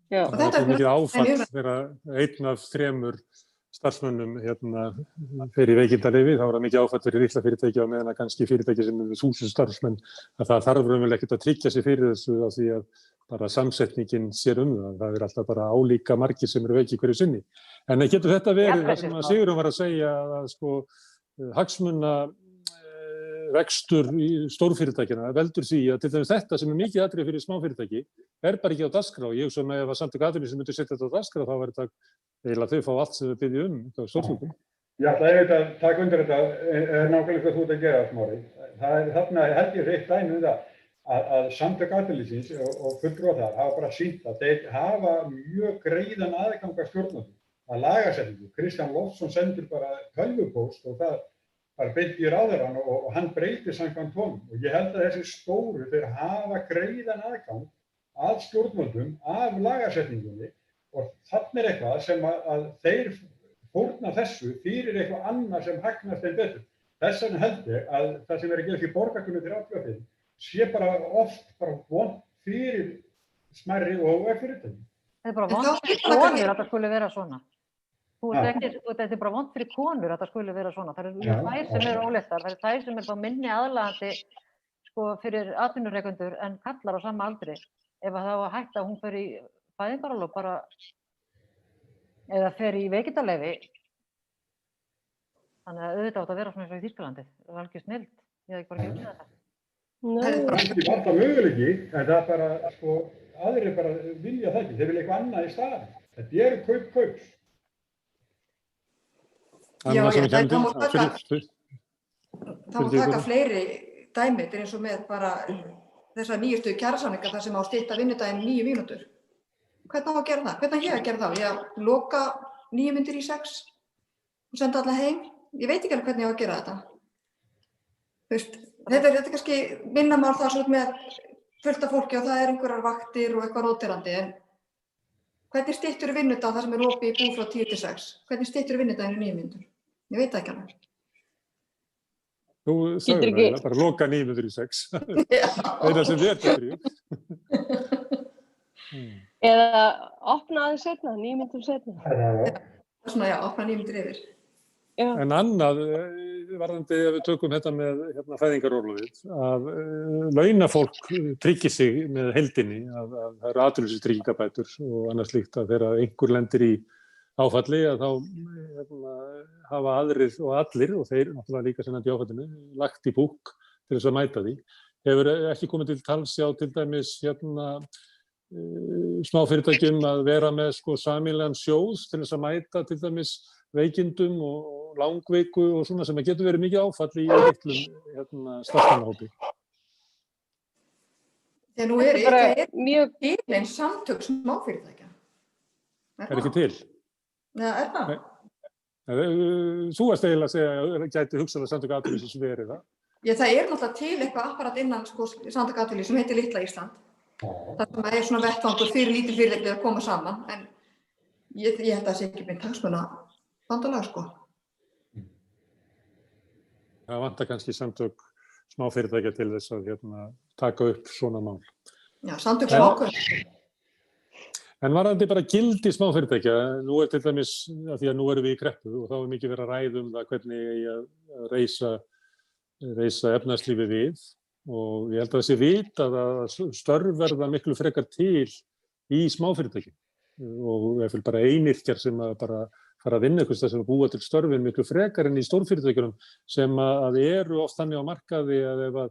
Já. Og Það er mikið áfall þegar einn af 3 starfsmönnum fer í veikindaleyfi, þá er það mikið áfall fyrir litla fyrirtæki á meðan að kannski fyrirtæki sem eru 1000 starfsmenn, að það þarf raunverulega ekkert að tryggja sig fyrir þessu af því að bara samsetningin sér það. Það er alltaf bara álíka margir sem eru veiki hverju sinni. En getur þetta verið það sem Sigurjón var að segja að sko hagsmuna rekstur í stórfyrirtækjana veldur því að til dæmis þetta sem mikið atriði fyrir smáfyrirtæki bara ekki á dagskrá. Ég hugsa ef að Samtök atvinnulífsins myndu setja þetta á dagskrá þá væri þetta eiginlega þau fá allt sem þau biðja hjá stórfyrirtækjum. Ég ætla að taka undir þetta, nákvæmlega hvað þú ert að gera, Smári. Þarna held ég reitt dæmi það að Samtök atvinnulífsins og fulltrúar þar hafa bara sýnt að þeir hafa mjög greiðan aðgang að stjórnvöldum að lagasetningu. Kristján Loftsson sendir bara tölvupóst og það bara beint í ráðherrann og hann breytir samkvæmt honum. Og ég held að þessi stóru þeir hafa greiðan aðgang að stjórnvöldum af lagasetningunni og þarna eitthvað sem að þeir fórna þessu fyrir eitthvað annað sem hagnast þeim betur. Þess vegna held ég að það sem að gera fyrir borgarkunni til ákveðin sé bara oft bara vont fyrir smærri og fyrirtæki. Þetta bara vont fyrir konur að það skuli vera svona. Þetta bara vont fyrir konur að það skuli vera svona. Það eru þær sem eru óléttar, það eru þær sem eru þá minni aðlaðandi sko, fyrir atvinnurekendur en kallar á sama aldri. Ef það var hægt að hún fer í fæðingarorlof bara eða fer í veikindaleyfi. Þannig að auðvitað átt að vera svona eins og í Þýskalandi. Það var algjör snilld. Ég hef ekki bara gefið þetta. Það er ekki alltaf möguleiki, en það bara, sko, aðrir bara vilja það ekki. Þeir vilja eitthvað annað í staðinn. Þetta eru kaups. Já, það má taka fleiri dæmi, þetta eins og með bara þessar nýjustu kjarasamninga þar sem á stytta vinnudaginn 9 mínútur. Hvernig á að gera það? Hvernig á ég að gera það? Ég loka 9 mínútur í 6 og senda alla heim. Ég veit ekki alveg hvernig ég á að gera þetta. Þetta er kannski minnamál það svo með fullt af fólki og það einhverjar vaktir og eitthvað róterandi, en hvernig styttur vinnudag þar sem opið í búð frá 10 til 6? Hvernig styttur vinnudaginn í 9 mínútur? Ég veit það ekki alveg. Þú sagði það, bara loka 9 mínútur í 6. Það er það sem verður fyrir. Eða opna aðeins seinna, 9 mínútur seinna. Svona já, opna 9 mínútur yfir. Já. En annað, varðandi ef við tökum þetta með fæðingarorlofið, að launafólk tryggir sig með heildinni, að það eru atvinnuleysistryggingarbætur og annað slíkt að þegar einhver lendir í áfalli að þá hafa aðrir og allir, og þeir náttúrulega líka sem nefndi í áfallinu, lagt í búk til þess að mæta því. Hefur ekki komið til tals hjá til dæmis smáfyrirtækjum að vera með sko sameiginlegan sjóð til þess að mæta til dæmis veikindum og langveiku og svona sem getur verið mikið áfall í litlum starfsmannahópi. Þegar nú er mjög til einn samtök smáfyrirtækja. Er ekki til? Já, það? Þú varst eiginlega að segja að gæti hugsanlega Samtök atvinnulífsins verið það? Já, það náttúrulega til eitthvað apparat innan sko, Samtök atvinnulífsins sem heitir Litla Ísland. Það er svona vettvangur fyrir lítil fyrirtæki að koma saman, en ég held að það sé ekki beint hagsmunabandalag, sko. Það vantar kannski Samtök smáfyrirtækja til þess að taka upp svona mál. Já, Samtök smáfyrirtækja. En varðandi bara gildi smáfyrirtækja, nú til dæmis, af því að nú erum við í kreppu og þá mikið verið að ræða það hvernig að reisa efnahagslífið við og ég held að það sé vitað að störf verða miklu frekar til í smáfyrirtækjum og ef bara einyrkjar sem að bara fara að vinna eitthvað sem að búa til störfin miklu frekar en í stórfyrirtækjunum sem að eru oft þannig á markaði að ef að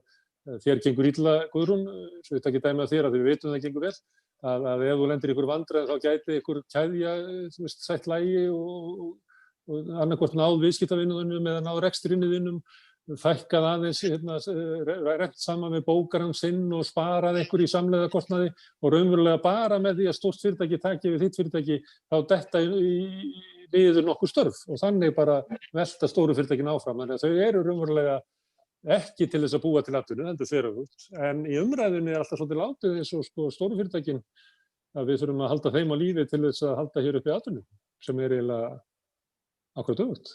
þér gengur illa, Guðrún, svo ég takk ekki dæmi að þér að við vitum það gengur vel, að ef þú lendir í ykkur vandræðum þá gæti ykkur keðja sætt lagi og annarkvort náð viðskiptavinnuðunum eða náð rekstrinniðunum, fækkað aðeins, rent saman með bókarann sinn og sparað ykkur í samlegðarkostnaði og raunverulega bara með því að stórt fyrirtæki taki við þitt fyrirtæki þá detta í niður nokkur störf og þannig bara velta stóru fyrirtækin áfram. Þannig að þau eru raunverulega ekki til þess að búa til atvinnu, heldur þveröfugt. En í umræðunni alltaf svolítið látið eins og sko, stóru fyrirtækin að við þurfum að halda þeim á lífi til þess að halda hér uppi atvinnu, sem eiginlega akkurat öfugt.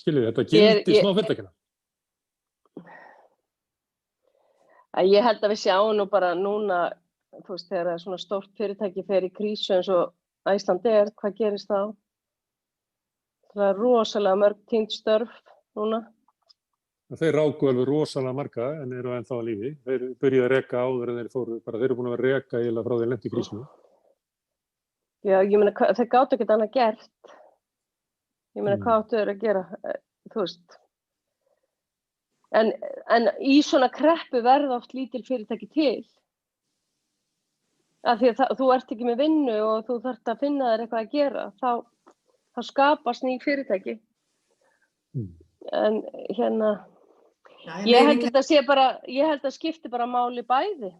Skiljið, þetta gildi smáfyrirtækina. Ég held að við sjáum nú bara núna, þú veist, þegar svona stórt fyrirtæki fer í krísu eins og Æsland hvað gerist þá? Það er rosalega mörg týnd störf núna. Þeir ráku alveg rosalega marga en eru ennþá á lífi. Þeir byrjuðu að reka áður en þeir fóru, bara þeir eru búin að vera reka eiginlega frá þeir lenti í krísinu. Já, ég meina, þeir gátu ekkert annað gert. Ég meina, hvað áttu þeir að gera, þú veist. En í svona kreppu verða oft lítil fyrirtæki til. Af því að þú ert ekki með vinnu og þú þarft að finna þér eitthvað að gera, þá skapast ný fyrirtæki. En hérna, ég held að þetta sé bara, ég held að skipti bara máli bæði.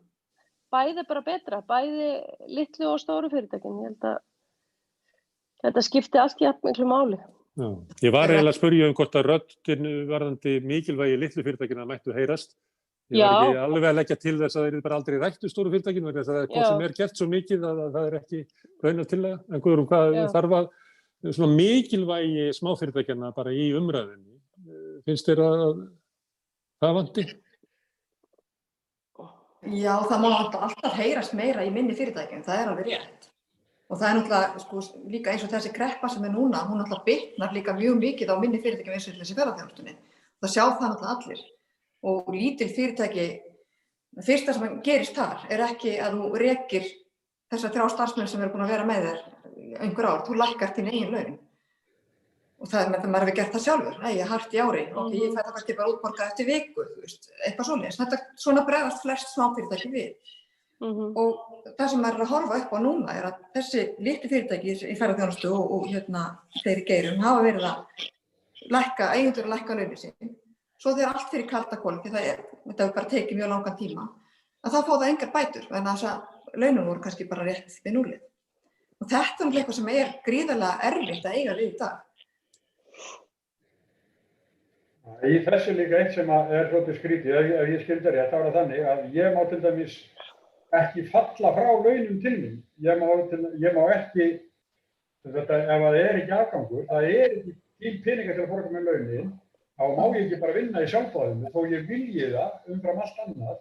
Bæði bara betra, bæði litlu og stóru fyrirtækin. Ég held að þetta skipti allt jafn miklu máli. Já, ég var eiginlega að spyrja hvort að röddin varðandi mikilvægi litlu fyrirtækina mættu heyrast. Ég var ekki alveg að leggja til þess að þeir bara aldrei rættu stóru fyrirtækin vegna þess að það sem gert svo mikið að það ekki raunar til það. En Guðrún, hvað þarf að svona mikilvægi smáfyrirtækjana bara í umræðinni? Finnst þér að það vanti? Já, það má alltaf heyrast meira í minni fyrirtækjum, það er alveg rétt. Og það er náttúrulega sko, líka eins og þessi kreppa sem er núna, hún náttúrulega bitnar líka mjög mikið á minni fyrirtækjum eins og þessi ferðaþjónustunni. Það sjá það náttúrulega allir. Og lítil fyrirtæki, það fyrsta sem gerist þar er ekki að þú rekir þessar 3 starfsmenn sem eru búin að vera með þér einhver ár, þú lækkar þín eigin laun. Og það er maður hefur gert það sjálfur, ég er hart í ári, ok, ég fæ það kannski bara útborgað eftir viku, þú veist, eitthvað svoleiðis. Svona bregðast flest smáfyrirtæki við. Og það sem maður er að horfa upp á núna er að þessi litlu fyrirtæki í ferðaþjónustu og þeir í geirum hafa verið að eigendur að lækka launin sín. Svo þegar allt fyrir kalda kolum, því þetta hefur bara tekið mjög langan tíma, að þá fá það engar bætur, en þess að launin voru kannski bara rétt við núlið. Og þetta er eitthvað sem er gríðarlega erfitt að eiga við í dag. Í þessu líka eitt sem er svolítið skrítið, ef ég skildi rétt, þá er það þannig að ég má til dæmis ekki falla frá launum til mín. Ég má ekki, ef það er ekki afgangur, það er ekki til peningar til að borga með launin, þá má ég ekki bara vinna í sjálfboðinu, þó ég vilji það umfram allt annað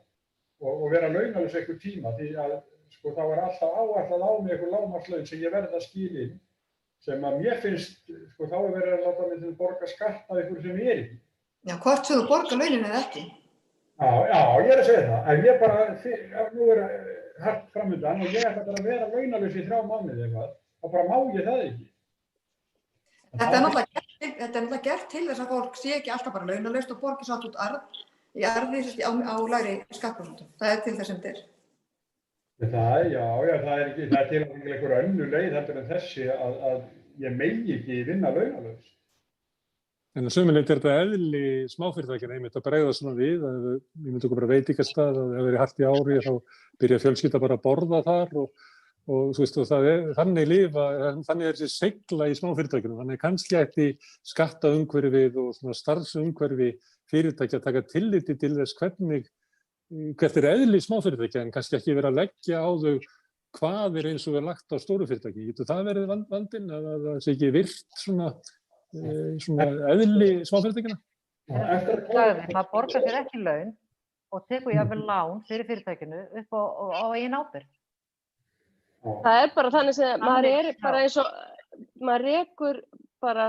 og vera launalaus einhver tíma, því að sko, þá er alltaf áætlað á mig einhver lágmarkslaun sem ég verð að skila inn, sem að mér finnst, sko, þá er verið að láta mig til að borga skatt af einhverju sem ég er ekki. Já, hvort sem þú borgar launin eða ekki. Já, ég er að segja það, en ég bara, nú er hart framöndan og ég ætla bara að vera launalaus í 3 mánuði eitthvað, þá bara má ég það ekki. Þetta er náttúrulega gert til þess að fólk sé ekki alltaf bara launalaust og borgi satt út arði á lægri skattprósentum. Það er til þess sem þetta er. Það er til að einhver önnur leið heldur en þessi að ég megi ekki vinna launalaust. En að sömuleitt er þetta eðli smáfyrirtækjanna einmitt að bregða svona við, að við myndum okkur bara veitingastað, að það verið hart í ári þá byrja fjölskylda bara að borða þar og þú veist, og þannig er þessi segla í smáfyrirtækjunum, þannig kannski ætti skattaumhverfið og svona starfsumhverfi fyrirtækja að taka tilliti til þess hvert er eðli smáfyrirtækja en kannski ekki vera að leggja á þau hvað er eins og er lagt á stóru fyrirtæki. Getur það verið vandinn að það sé ekki virt svona eðli smáfyrirtækjana? Það borgar sér ekki laun og tekur jafnvel lán fyrir fyrirtækinu upp á eigin ábyrgð. Það er bara þannig sem maður er bara eins og, maður rekur bara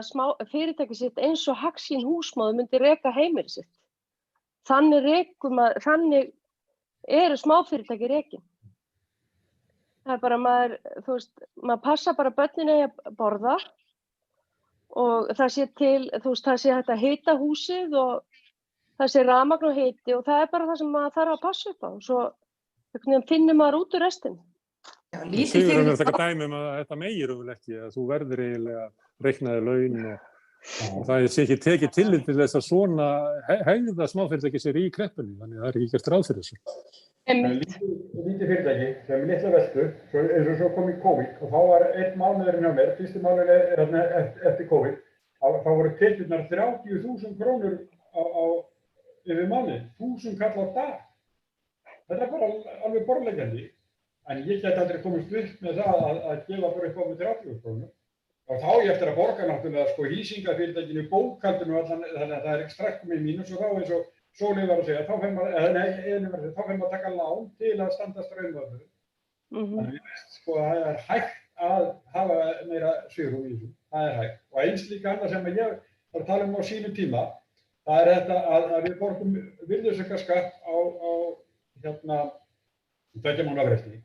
fyrirtæki sitt eins og hagsín húsmóður myndi reka heimili sitt. Þannig eru smáfyrirtæki rekin. Það er bara maður passa bara börnin að borða og það sé það sé hægt að hita húsið og það sé rafmagn og hiti og það er bara það sem maður þarf að passa upp á. Svo finnur maður út úr restin. Sigurður er þetta dæmi að þetta megir ekki, að þú verður eiginlega reiknaði laun og það sé ekki tekið tillit til þess að svona hegða smáfyrirtæki sér í kreppunni, þannig að það er ekki gert ráð fyrir þessu. Lítið fyrirtæki sem litla veltu, eins og svo kom í COVID og þá var 1 mánuðurinn hjá mér, fyrsti mánuðurinn eftir COVID, þá voru tekjurnar 30.000 krónur yfir mánuð, 1000 kall á dag. Þetta er bara alveg borðleggjandi. En ég get aldrei komist upp með það að gefa bara upp á með 30.000 krónur. Og þá ég eftir að borga náttúrulega sko hýsingafyrirtækinu, bókhaldinu og allan, þannig að það er strax komið í mínus og þá eins og Sóley var að segja, þá fer maður að taka lán til að standa straumvörður. Þannig að ég veist sko að það er hægt að hafa meira svigrúm í þessu. Það er hægt. Og eins líka annað sem ég var að tala um á sínum tíma, það er þetta að við borgum virðisaukaskatt á 2 mánaða fresti.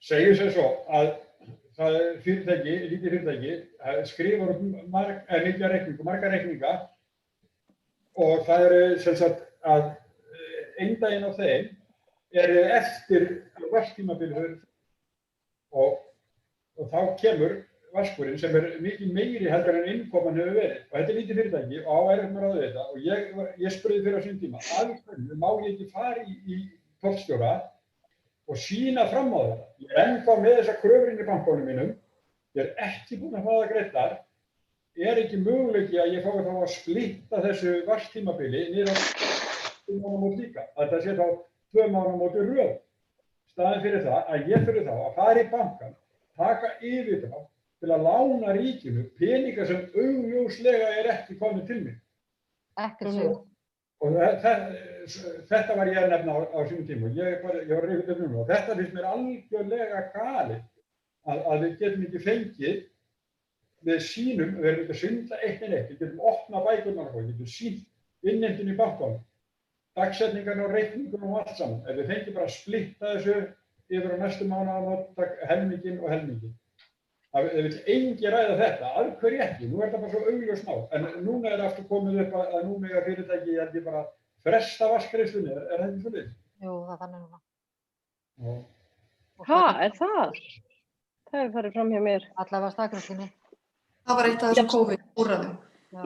Segir sér svo að það er fyrirtæki, lítið fyrirtæki, skrifar upp marga reikninga og það eru sem sagt að eindaginn á þeim eru eftir vasktímabili og þá kemur vaskurinn sem er mikið meiri heldur en innkoman hefur verið. Og þetta er lítið fyrirtæki og á erfitt með að ráða þetta og ég spurði fyrir á sínum tíma, af hverju má ég ekki fara í tollstjóra og sýna fram á þetta. Ég er ennþá með þessa kröfur inn í bankanum mínum, ég er ekki búinn að fá það greiddar, ekki möguleiki að ég fái þá að splitta þessu vasktímabili niður á 2 mánaðamót líka. Þetta sé þá 2 mánaðamót í röð. Staðinn fyrir það að ég fyrir þá að fara í bankan, taka yfirdrátt til að lána ríkinu peninga sem augljóslega er ekki komið til mig. Ekkert sög. Og þetta var ég að nefna á sínum tíma. Ég var reyður um það. Og þetta finnst mér algjörlega galið að við getum ekki fengið við sýnum, við erum ekki að svindla eitt en eitt. Við getum opnað bækurnar og við getum sýnt innheimtuna í bankanum, dagsetningarna og reikningunum og allt saman. Ef við fengjum bara að splitta þessu yfir á næstu mánaðamót, helminginn og helminginn. Það vill engi ræða þetta, af hverju ekki? Nú er þetta bara svo augljós mál. En núna er aftur komið upp að nú mega fyrirtæki held ég bara fresta vaskgreiðslunni. Er það ekki svoleiðis? Jú, það er þannig núna. Já. Er það? Það hefur farið fram hjá mér. Allavega staðgreiðslunni. Það var eitt af þessum COVID-úrræðum.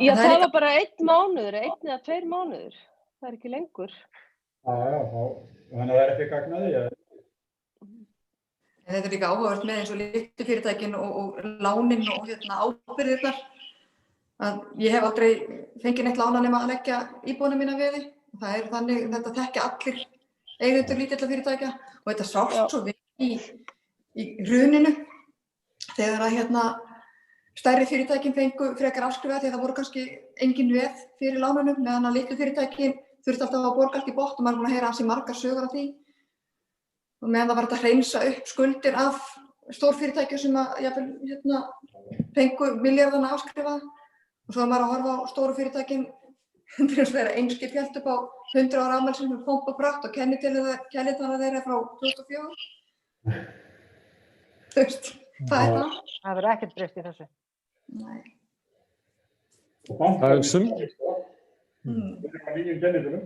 Já, það var bara 1 mánuður, 1 eða 2 mánuður. Það er ekki lengur. Já, þannig að það er ekki gagn að því. En þetta er líka áhugavert með eins og litlu fyrirtækin og lánin og ábyrgðirnar. Að ég hef aldrei fengið neitt lána nema að leggja íbúðina mína veði. Það er þannig, þetta þekkja allir eigendur lítilla fyrirtækja og þetta sást svo vel í hruninu þegar að stærri fyrirtækin fengu frekar afskrifað því það voru kannski engin veð fyrir lánunum meðan að litlu fyrirtækin þurfti alltaf að borga allt í botn og maður er búin að heyra ansi margar sögur af því. Og meðan það var þetta að hreinsa upp skuldir af stórfyrirtækjum sem að fengu milljarðana afskrifaða og svo var maður að horfa á stóru fyrirtækin til þess að vera einskip hélt upp á 100 ára afmæli sem pomp og prakt og kennitala þeirra frá 2004. Þú veist, það er það. Það verður ekkert breyst í þessu. Nei. Og bankan Það er sum- er nýjum kennitölum.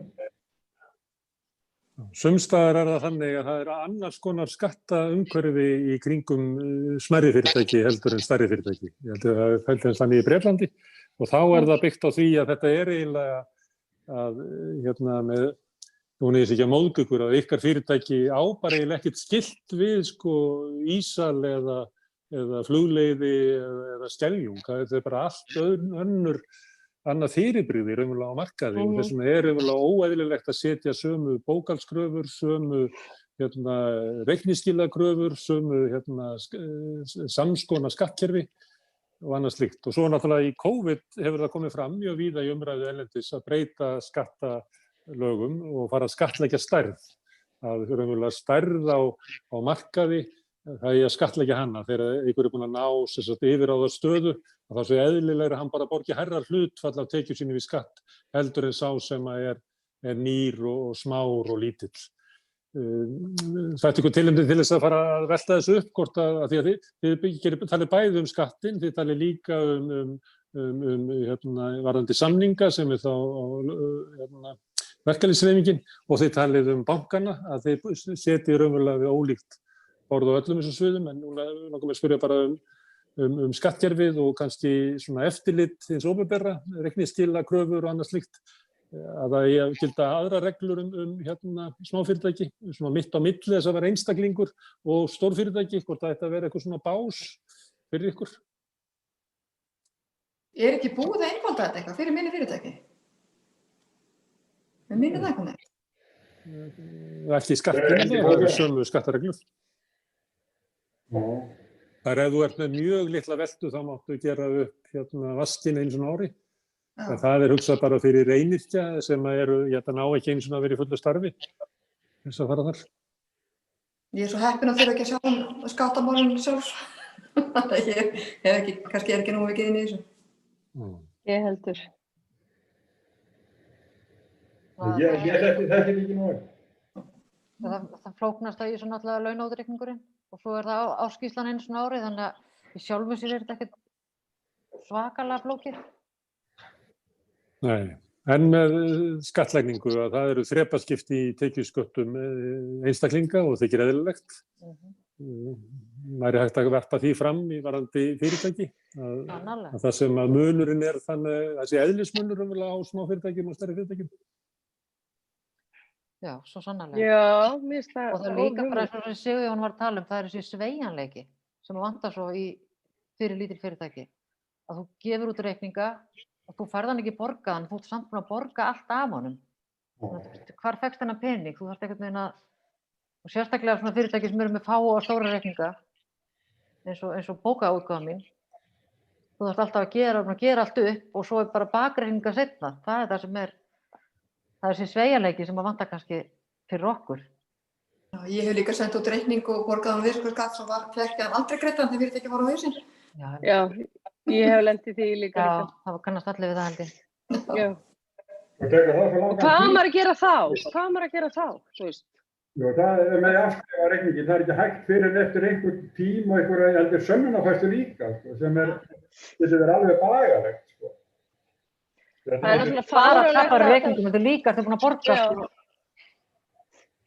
Sumstaðar er það þannig að það er annars konar skattaumhverfi í kringum smærri fyrirtæki heldur en stærri fyrirtæki. Ég held að það er þannig í Bretlandi og þá er það byggt á því að þetta er eiginlega að með, núna ég sé ekki að móðga ykkur, að ykkar fyrirtæki á bara eiginlega ekkert skylt við ísal eða flugleiði eða skeljung. Það er bara allt annað fyrirbrigði raunverulega á markaði og þess vegna er raunverulega óeðlilegt að setja sömu bókhaldskröfur, sömu reikningsskilakröfur, sömu samskonar skattkerfi og annað slíkt. Og svo náttúrulega í COVID hefur það komið fram mjög víða í umræðu erlendis að breyta skattalögum og fara að skattleggja stærð. Það er raunverulega stærð á markaði. Það er að skattleggja hana þegar einhver er búinn að ná yfiráða stöðu og þá sé eðlilegra að hann bara borgi hærra hlutfall af tekjum sínum í skatt heldur en sá sem er nýr og smár og lítill. Það er eitthvað tilefni til þess að fara að velta þessu upp hvort að því að þið talið bæði skattinn, þið talið líka varðandi samninga sem er þá verkalýðshreyfingin og þið talið bankana að þið setið raunverulega við ólíkt borð á öllum þessum sviðum, en núna langar mér að spyrja bara skattkerfið og kannski svona eftirlit hins opinbera, reikningsskila, kröfur og annað slíkt, að það eigi að gilda aðra reglur smáfyrirtæki, svona mitt á milli þess að vera einstaklingur og stórfyrirtæki, hvort það ætti að vera eitthvað svona bás fyrir ykkur? ekki búið að einfalda þetta eitthvað fyrir minni fyrirtæki? Mér minnir það eitthvað neitt. Ekki skattinu, það eru sömu skattareglur. Það ef þú ert með mjög litla veltu þá máttu gera upp vaskinn einu svona ári. En það hugsað bara fyrir reinyrkja sem eru, ná ekki einu svona að vera í fullu starfi. Þess að fara þar. Ég svo heppin að þurfa ekki að sjá skattamálin sjálf. Kannski ekki nógu mikið inn í þessu. Ég heldur. Ég þetta ekki nógu. Það flóknast í svona alltaf launauðreikningurinn og svo það áskýrslan einu svona ári, þannig að í sjálfu sér þetta ekkert svakalega flókið. Nei, en með skattlagningu að það eru þrepaskipti í tekjusköttum einstaklinga og þykir eðlilegt. Væri hægt að verpa því fram í varðandi fyrirtæki að það sem að munurinn þannig þessi eðlismunur á smáfyrirtækjum og stærri fyrirtækjum. Já, svo sannarlega. Já, mér finnst það. Og það líka bara eins og Sigurjón var að tala það þessi sveigjanleiki sem vantar svo fyrir lítil fyrirtæki. Að þú gefur út reikninga og þú færð hann ekki borgaðan, þú ert samt búin að borga allt af honum. Hvar fékkst þennan pening? Þú þarft einhvern veginn og sérstaklega svona fyrirtæki sem eru með fáa og stóra reikninga, eins og bókaútgáfa mín. Þú þarft alltaf að gera allt upp og svo bara bakreikninga seinna. Það það sem það þessi sveigjanleiki sem að vantar kannski fyrir okkur. Já, ég hef líka sendt út reikning og borgað virðisaukaskatt sem fékk hann aldrei greiddan þegar fyrirtæki var á hausinn. Já, ég hef lent í því líka. Já, það kannast allir við það held ég. Já. Og hvað á maður að gera þá? Þú veist? Jú, það með afskrifa reikningin, það ekki hægt fyrir eftir einhvern tíma og einhver sönnunarfærslu líka, sem getur verið alveg bagalegt. Það náttúrulega bara að tapa reikningum, þetta líka þegar búin að borga.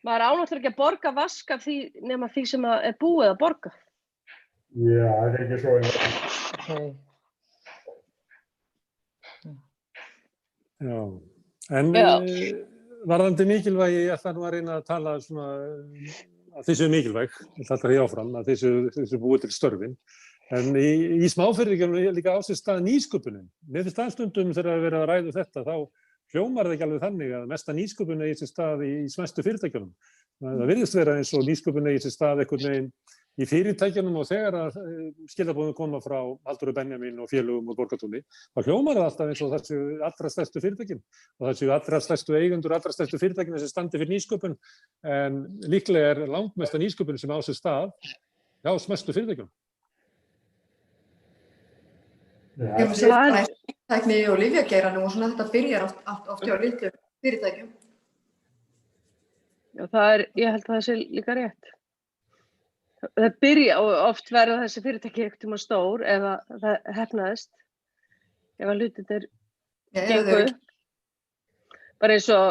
Maður náttúrulega ekki að borga vask af því nema því sem er búið að borga. Já, það ekki svo. Já, en varðandi mikilvægi, ég ætla nú að reyna að tala svona að þessu mikilvæg, ég ætla alltaf því áfram, að þessu búið til störfin. En í smáfyrirtækjum er líka á sér stað nýsköpunin. Mér finnst það stundum þegar að vera að ræða þetta, þá hljómar það ekki alveg þannig að mesta nýsköpun eigi sér stað í smæstu fyrirtækjunum. Það virðist vera eins og nýsköpun eigi sér stað einhvern veginn í fyrirtækjunum og þegar að skilaboðin koma frá Halldóru Benjamín og félögum og Borgartúni, þá hljómar það alltaf eins og það séu allra stærstu fyrirtækin og það séu allra stærstu eigendur, allra stærstu fyrirtækin sem standi fyrir nýsköpun, en líklega langmesta nýsköpun sem á sér stað hjá smæstu fyrirtækjunum. Ég maður sér það tækni og lyfjageiranum og svona þetta byrjar oft hjá litlu fyrirtækjum. Já, ég held að það sé líka rétt. Það byrja og oft verða þessi fyrirtæki einhvern tímann stór eða það heppnaðist. Ef að hlutirnir gengu. Bara eins og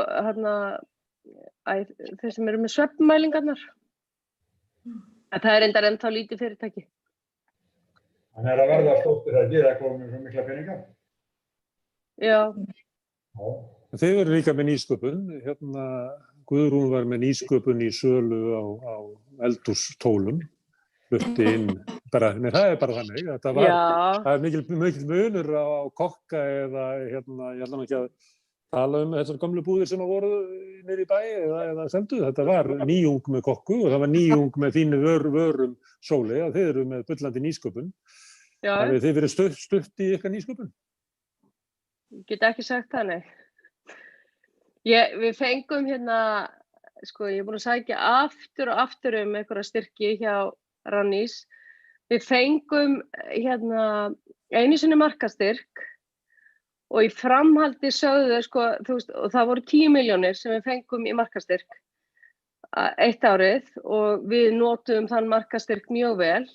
þeir sem eru með svefnmælingarnar. Það er ennþá lítið fyrirtæki. Þannig að verða stóttir að gera komið svo mikla peninga. Já. Þeir eru líka með nýsköpun. Guðrún var með nýsköpun í sölu á eldhústólum. Flutti inn. Það er bara þannig. Það er mikil munur á kokka eða, ég ætla nú ekki að tala þessar gamlu búðir sem voru niður í bæ eða seldu. Þetta var nýjung með kokku og það var nýjung með þínu vörum Sóley að þið eru með bullandi nýsköpun. Hafið þið verið stutt í ykkar nýsköpun? Ég get ekki sagt það, nei. Við fengum ég er búin að sækja aftur og aftur einhverja styrki hjá Rannís. Við fengum einu sinni markastyrk og í framhaldi sögðu og það voru 10 milljónir sem við fengum í markastyrk eitt árið og við notuðum þann markastyrk mjög vel.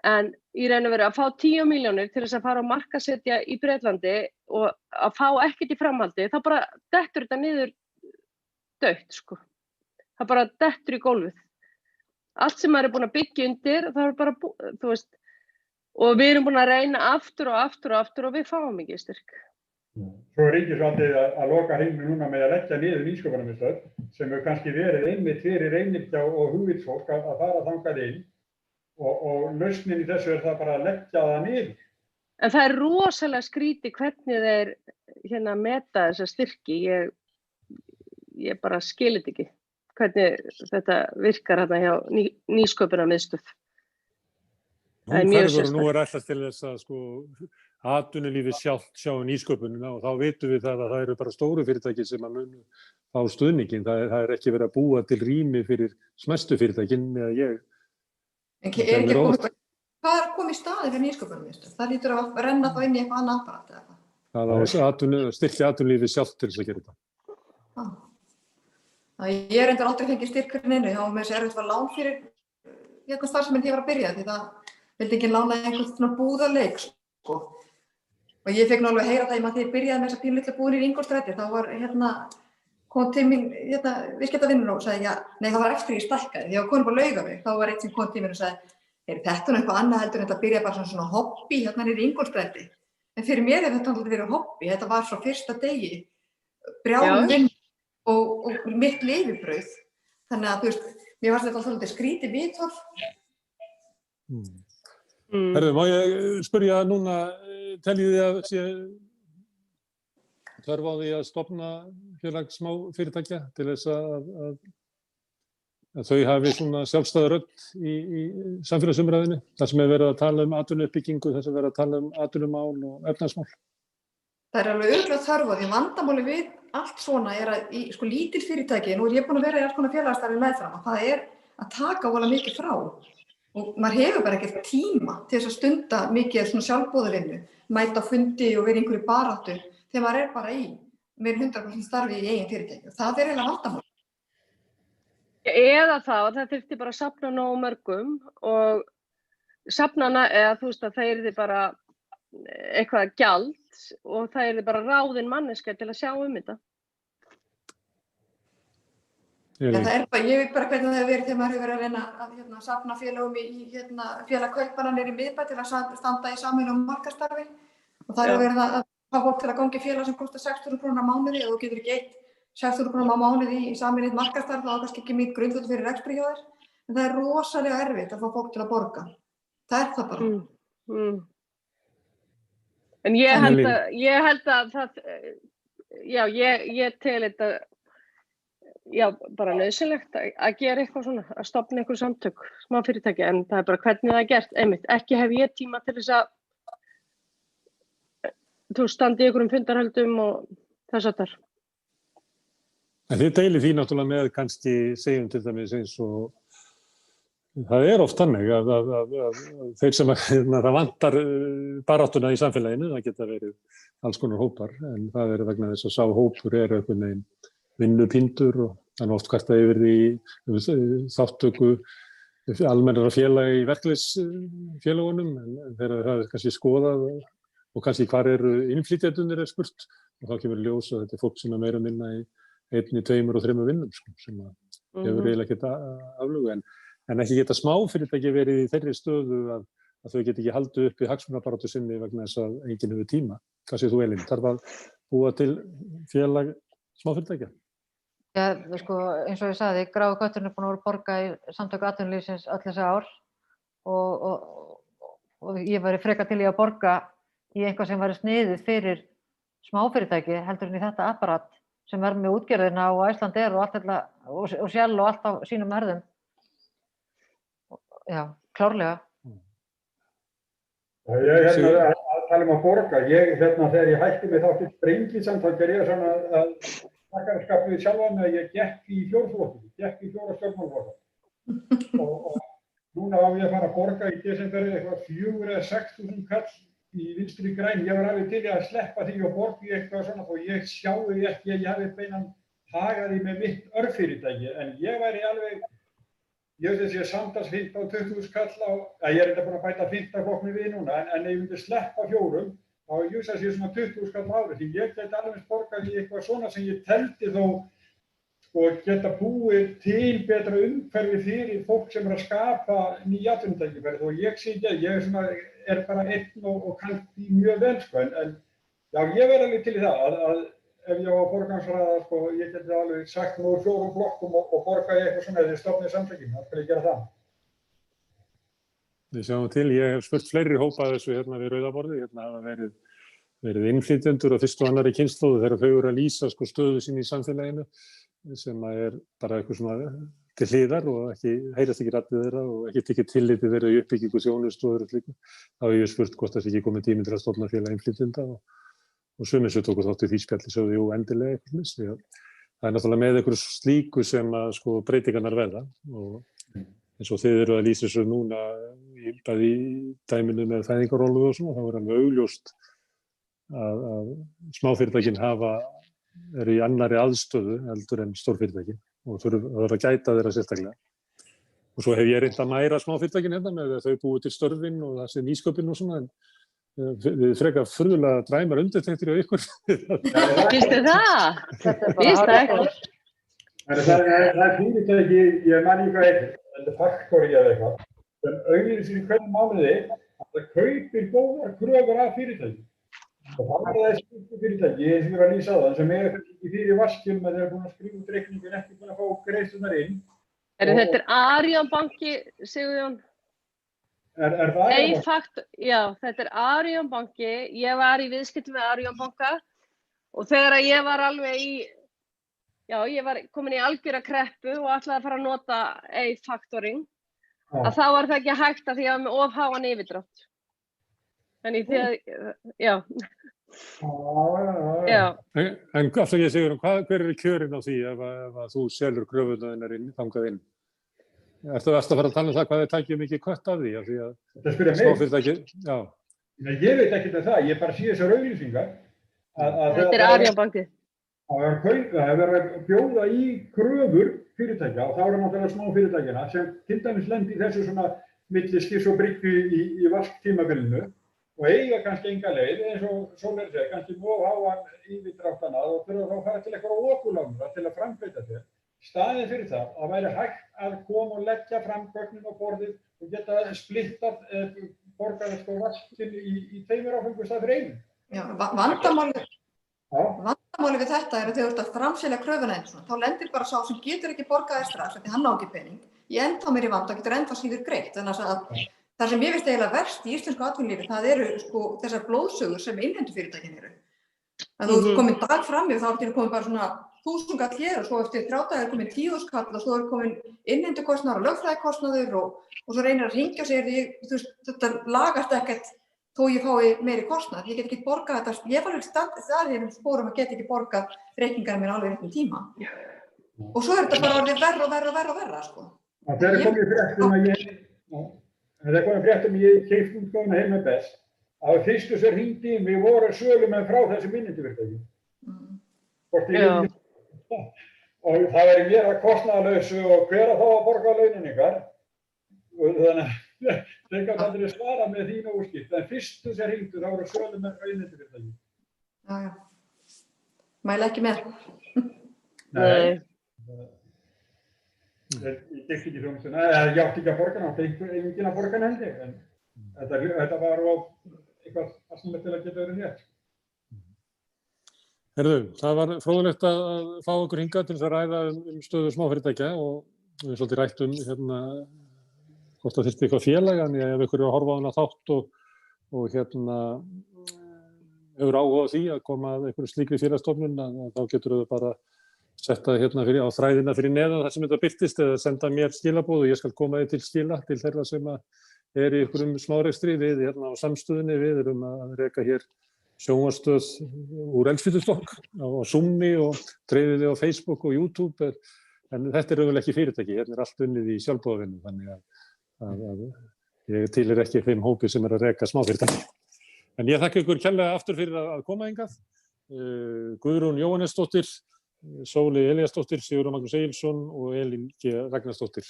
En í raun og veru að fá 10 milljónir til þess að fara að markaðssetja í Bretlandi og að fá ekkert í framhaldi, þá bara dettur þetta niður dautt, Það bara dettur í gólfið. Allt sem maður er búin að byggja undir, það er bara, og við erum búin að reyna aftur og við fáum ekki styrk. Svo er ríkisvaldið að loka hreinu núna með að leggja niður nýsköpunarmiðstöð sem hefur kannski verið einmitt fyrir einyrkja og hugvitsfólk að fara þangað inn. Og lausnin í þessu það bara að leggja það niður. En það rosalega skrítið hvernig þeir meta þessa styrki. Ég bara skil þetta ekki. Hvernig þetta virkar hérna hjá nýsköpunarmiðstöð. Það er Hún mjög hverfur og sérstakt. nú ætlast til þess að sko atvinnulífið sjálft sjá nýsköpunina og þá vitum við það að það eru bara stóru fyrirtæki sem að munu fá stuðninginn. Það er ekki verið að búa til rými fyrir smæstu fyrirtækin með ég. Hvað er komið í staði fyrir nýsköpunarmiðstöð? Það lítur að renna þá inn í eitthvað annað apparat eða eitthvað. Það á styrkja atvinnulífið sjálft til þess að gera þetta. Ég reyndar aldrei fengið styrk fyrir neinu. Þá með þessi erfitt var lán fyrir starfseminn þegar ég var að byrja því það vildi ekki lána einhvern svona búðarleik sko. Og ég fekk nú alveg að heyra það þegar ég byrjaði með þessa pínlitla búðin í Ingólfsstræti. Þá var kom til mín viðskiptavinnur og sagði nei það var eftir ég stækkaði. Þegar ég var komin upp á Laugaveg þá var einn sem kom til mér og sagði þetta er eitthvað annað heldur en þetta byrjaði bara svona hobby hérna niður í Ingólfsstræti. En fyrir mér hefur þetta aldrei verið hobby. Þetta var frá fyrsta degi brjáluð vinna og mitt lifibrauð. Þannig að þú veist, mér fannst þetta alltaf skrítið viðhorf. Herðu, má ég spyrja núna, teljið þið að sé þörf á því að stofna félag smáfyrirtækja til þess að þau hafi svona sjálfstæða rödd í samfélagsumræðinu, þar sem verið að tala atvinnuuppbyggingu, þar sem verið að tala atvinnumál og efnahagsmál? Það er alveg örugglega þörf á því. Vandamáli við allt svona er að í lítil fyrirtæki, nú ég búin að vera í alls konar félagsstarfi meðfram, að það er að taka voðalega mikið frá. Og maður hefur bara ekkert tíma til þess að stunda mikið svona sjálfboðavinnu, mæta á fundi og vera í einhverju baráttu þegar maður bara í meira 100% starfi í eigin fyrirtæki. Það er eiginlega vandamál. Eða það þyrfti bara að safna nógu mörgum og safnana eða þú veist að það yrði bara eitthvað gjald og það yrði bara ráðin manneskja til að sjá þetta. Það er bara, ég veit bara hvernig það hefur verið þegar maður hefur verið að reyna að safna félögum í félag kaupmanna niður í miðbæ til að standa í sameiginlegu markaðsstarfi og það hefur verið að fá fólk til að ganga í félag sem kostar 6.000 krónur á mánuði og þú getur ekki eytt 6.000 krónur á mánuði í sameiginlegt markaðsstarf, það er kannski ekki mjög grundvöllur fyrir rekstri hjá þér, en það er rosalega erfitt að fá fólk til að borga. Það er það bara. En ég held að það, ég tel þetta bara nauðsynlegt að gera eitthvað svona, að stofna einhver samtök, smá fyrirtæki, en það er bara hvernig það er gert, einmitt. Ekki hef ég tíma til þess að standa í einhverjum fundarhöldum og þess að þar. En þið deilið því náttúrulega með kannski segjum til dæmis eins og það er oft þannig að þeir sem það vantar baráttuna í samfélaginu, það geta verið alls konar hópar, en það er vegna þess að sá hópur er einhvern veginn vinnupíndur og þannig oft kvartað yfir því þáttöku almennra félaga í verkalýðsfélagunum en þegar það er kannski skoðað og kannski hvar eru innflytjendurnir er spurt og þá kemur ljós að þetta er fólk sem er meira minna í 1, 2 og 3 vinnum sem hefur eiginlega ekkert aflögu en ekki geta smáfyrirtæki verið í þeirri stöðu að þau geta ekki haldið upp í hagsmunabaráttu sinni vegna þess að enginn hefur tíma. Hvað segir þú Elín? Þarf að búa til félag smáfyrirtækja? Já, sko, eins og ég sagði, Gráu kötturinn er búin að vera að borga í samtök atvinnulífsins öll þessi ár og ég væri frekar til í að borga í eitthvað sem væri sniðið fyrir smáfyrirtæki heldur en í þetta apparat sem er með útgerðina og Icelandair og allt þetta og Shell og allt á sínum herðum. Já, klárlega. Ég að tala að borga. Þegar ég hætti með þátt í Sprengisamt, þá gerði ég svona að þakkarskap við sjálfan að ég gekk í 4 flokkum, gekk í 4 stjórnmálaflokka. Og núna á ég að fara að borga í desember eitthvað 4.000 eða 6.000 kall í Vinstri græn. Ég var alveg til að sleppa því og borga í eitthvað svona og ég sjái ekki að ég hafi beinan hagaði með mitt örfyrirtæki. En ég væri alveg, ég veist að ég samtals 15-20.000 kall ég er þetta búin að bæta 15 flokkni við núna, en ef ég myndi sleppa 4, þá ég að sé svona 20.000 kall ári, því ég geti alveg borgað í eitthvað svona sem ég teldi þó og geta búið til betra umhverfi fyrir fólk sem er að skapa nýja atvinnutækifæri og ég sé ekki, ég er bara einn og kann því mjög vel en já, ég verð alveg til í það að ef ég á að forgangsraða ég geti alveg sagt nú 4 flokkum og borga í eitthvað svona eða stofnið samtökin, þá skal ég gera það. Við sjáum til, ég hef spurt fleiri hópa þessu hérna við Rauðaborði, hérna hafa verið innflytjendur og fyrstu og annarri kynslóðu þegar þau eru að lýsa sko stöðu sín í samfélaginu sem bara eitthvað svona til hliðar og heyrast ekki raddir þeirra og ekki tekið tilliti þeirra í uppbyggingu þjónustu og öðru slíku. Þá hef ég spurt hvort það sé ekki komið tími til að stofna félag innflytjenda og sumir sem tóku þátt í því spjalli sögðu jú endilega eitthvað. Það er náttúrulega með einhverju slíku sem að sko breytingarnar verða og eins og þið eru að lýsa þessu núna bæði í dæminu með fæðingarorlof og svona, þá er alveg augljóst að smáfyrirtækin eru í annarri aðstöðu heldur en stórfyrirtækin og þurfa að gæta þeirra sérstaklega. Og svo hef ég reynt að mæra smáfyrirtækin hérna með að þau búi til störfin og það sé nýsköpun og svona, en við frekar furðulega dræmar undirtektir á ykkur. Vistu það? Víst það ekki. Það er fyrirtæki, ég man ekki hvað þetta Faktori eða eitthvað, sem auglýsir í hverjum mánuði að það kaupir góðar kröfur af fyrirtæki. Og það er það skiptu fyrirtæki, eins og við erum að lýsa það, sem ekki fyrir vaskjum að þeir eru búin að skrifa út reikningin, ekki búin að fá greiðslurnar inn. Þetta er Arion banki, Sigurjón. Er það Arion banki? Já, þetta er Arion banki. Ég var í viðskiptum með Arion banka og þegar ég var alveg ég var komin í algjöra kreppu og ætlaði að fara að nota A-factoring, að þá var það ekki hægt að því að ég var með of háan yfirdrátt. Þannig já. En afsakið Sigurjón, hver eru kjörin á því ef að þú selur kröfurnar þangað inn? Ertu að fara að tala um það hvað þið tækir mikið kött af því? Smáfyrirtæki, já. Nei, ég veit ekkert um það, ég bara sé þessar auglýsingar. Þetta er Arion banki. Það er verið að bjóða í kröfur fyrirtækja og þá eru náttúrulega smáfyrirtækina sem til dæmis lendi í þessu svona milli skiss og bryggju í vasktímabilinu og eiga kannski enga leið, eins og Sólveig segir, kannski of háan yfirdráttana og þurfa þá að fara til eitthvað okurlána til að framfleyta sér. Staðið fyrir það að væri hægt að koma og leggja fram gögnin á borðið og geta splittað borgarlegt og vaskinn í tveimur áfengu stað fyrir einu. Já, vandamálið við þetta er að þegar þú ert að framselja kröfuna eins og þá lendir bara sá sem getur ekki borgaði strax, því hann á ekki pening, ég ennþá mér í vanda, getur ennþá síður greitt. Þannig að það sem ég veist eiginlega verst í íslensku atvinnulífi, það eru sko þessar blóðsögur sem innheimtufyrirtækin eru. Að þú ert komin dag fram yfir, þá ertu komin bara svona 1000 kall hér og svo eftir 3 daga er komin 10.000 kall og svo er komin innheimtukostnaður og lögfræðikostnaður og svo reynir að hringja og segir þetta lagast ekkert þó ég fái meiri kostnað. Ég get ekki borgað þetta, ég var alveg staðið spórum að geta ekki borgað reikningar mér alveg réttum tíma. Og svo er þetta bara orðið verra sko. Það er komið fréttum ég keypti útgáfuna heima best. Að fyrstu sem hringdi við voru sölumenn frá þessum innheimtufyrirtækjum. Og það væri mér að kostnaðarlausu og hver að fá að borga launin ykkar. Og þannig að þeir gætu aldrei svara með þín og úrskipt. En fyrstu sem hringdu þá voru sölumenn frá innheimtufyrirtækjum. Já. Mæla ekki með. Nei. Ég gekk ekki þjónustuna, ég átti ekki að borga hana, enginn að borga hana held ég, en þetta var eitthvað aðsynlegt til að geta verið rétt. Heyrðu, það var fróðlegt að fá okkur hingað til þess að ræða stöðu smáfyrirtækja og við svolítið rættum hvort það þyrfti eitthvað félag, en ef ykkur eru að horfa á hana þátt og hefur áhuga á því að koma að einhverju slíkri félagsstofnun, þá getur þau bara setta á þræðina fyrir neðan þar sem þetta birtist eða senda mér skilaboð og ég skal koma þið til skila til þeirra sem er í einhverjum smárekstri. Við á samstöðunni, við erum að reka hér sjónvarpsstöð úr eldspýtustokk á Zoom-i og dreifið þið á Facebook og YouTube, en þetta er auðvitað ekki fyrirtæki, hérna er allt unnið í sjálfboðavinnu, þannig að ég tilheyri ekki þeim hópi sem er að reka smáfyrirtæki. En ég þakka ykkur kærlega aftur fyrir að koma hingað. Guðrún Jóhannesdóttir, Sóli Elíasdóttir, Sigurður Magnús Egilsson og Elín G. Ragnarsdóttir.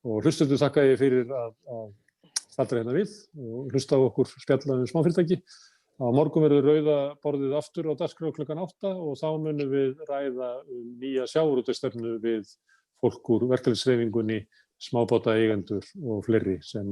Og hlustendur þakka ég fyrir að staldra hérna við og hlusta á okkur spjalla smáfyrirtæki. Á morgun verður Rauða borðið aftur á dagskrá klukkan 8 og þá munum við ræða nýja sjávarútvegsstefnu við fólk úr verkalýðshreyfingunni, smábátaeigendur og fleiri sem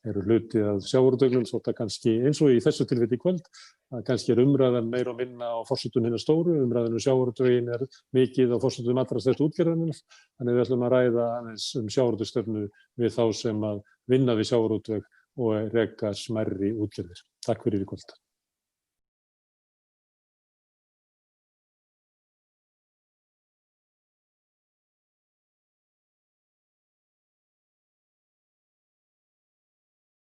eru hluti af sjávarútveginum, svo það kannski eins og í þessu tilfelli í kvöld, að kannski er umræðan meira og minna á forsendum hinna stóru, umræðan sjávarútvegin er mikið á forsendum allra stærstu útgerðarinnar, þannig við ætlum að ræða aðeins sjávarútvegsstefnu við þá sem að vinna við sjávarútveg og reka smærri útgerðir. Takk fyrir í kvöld.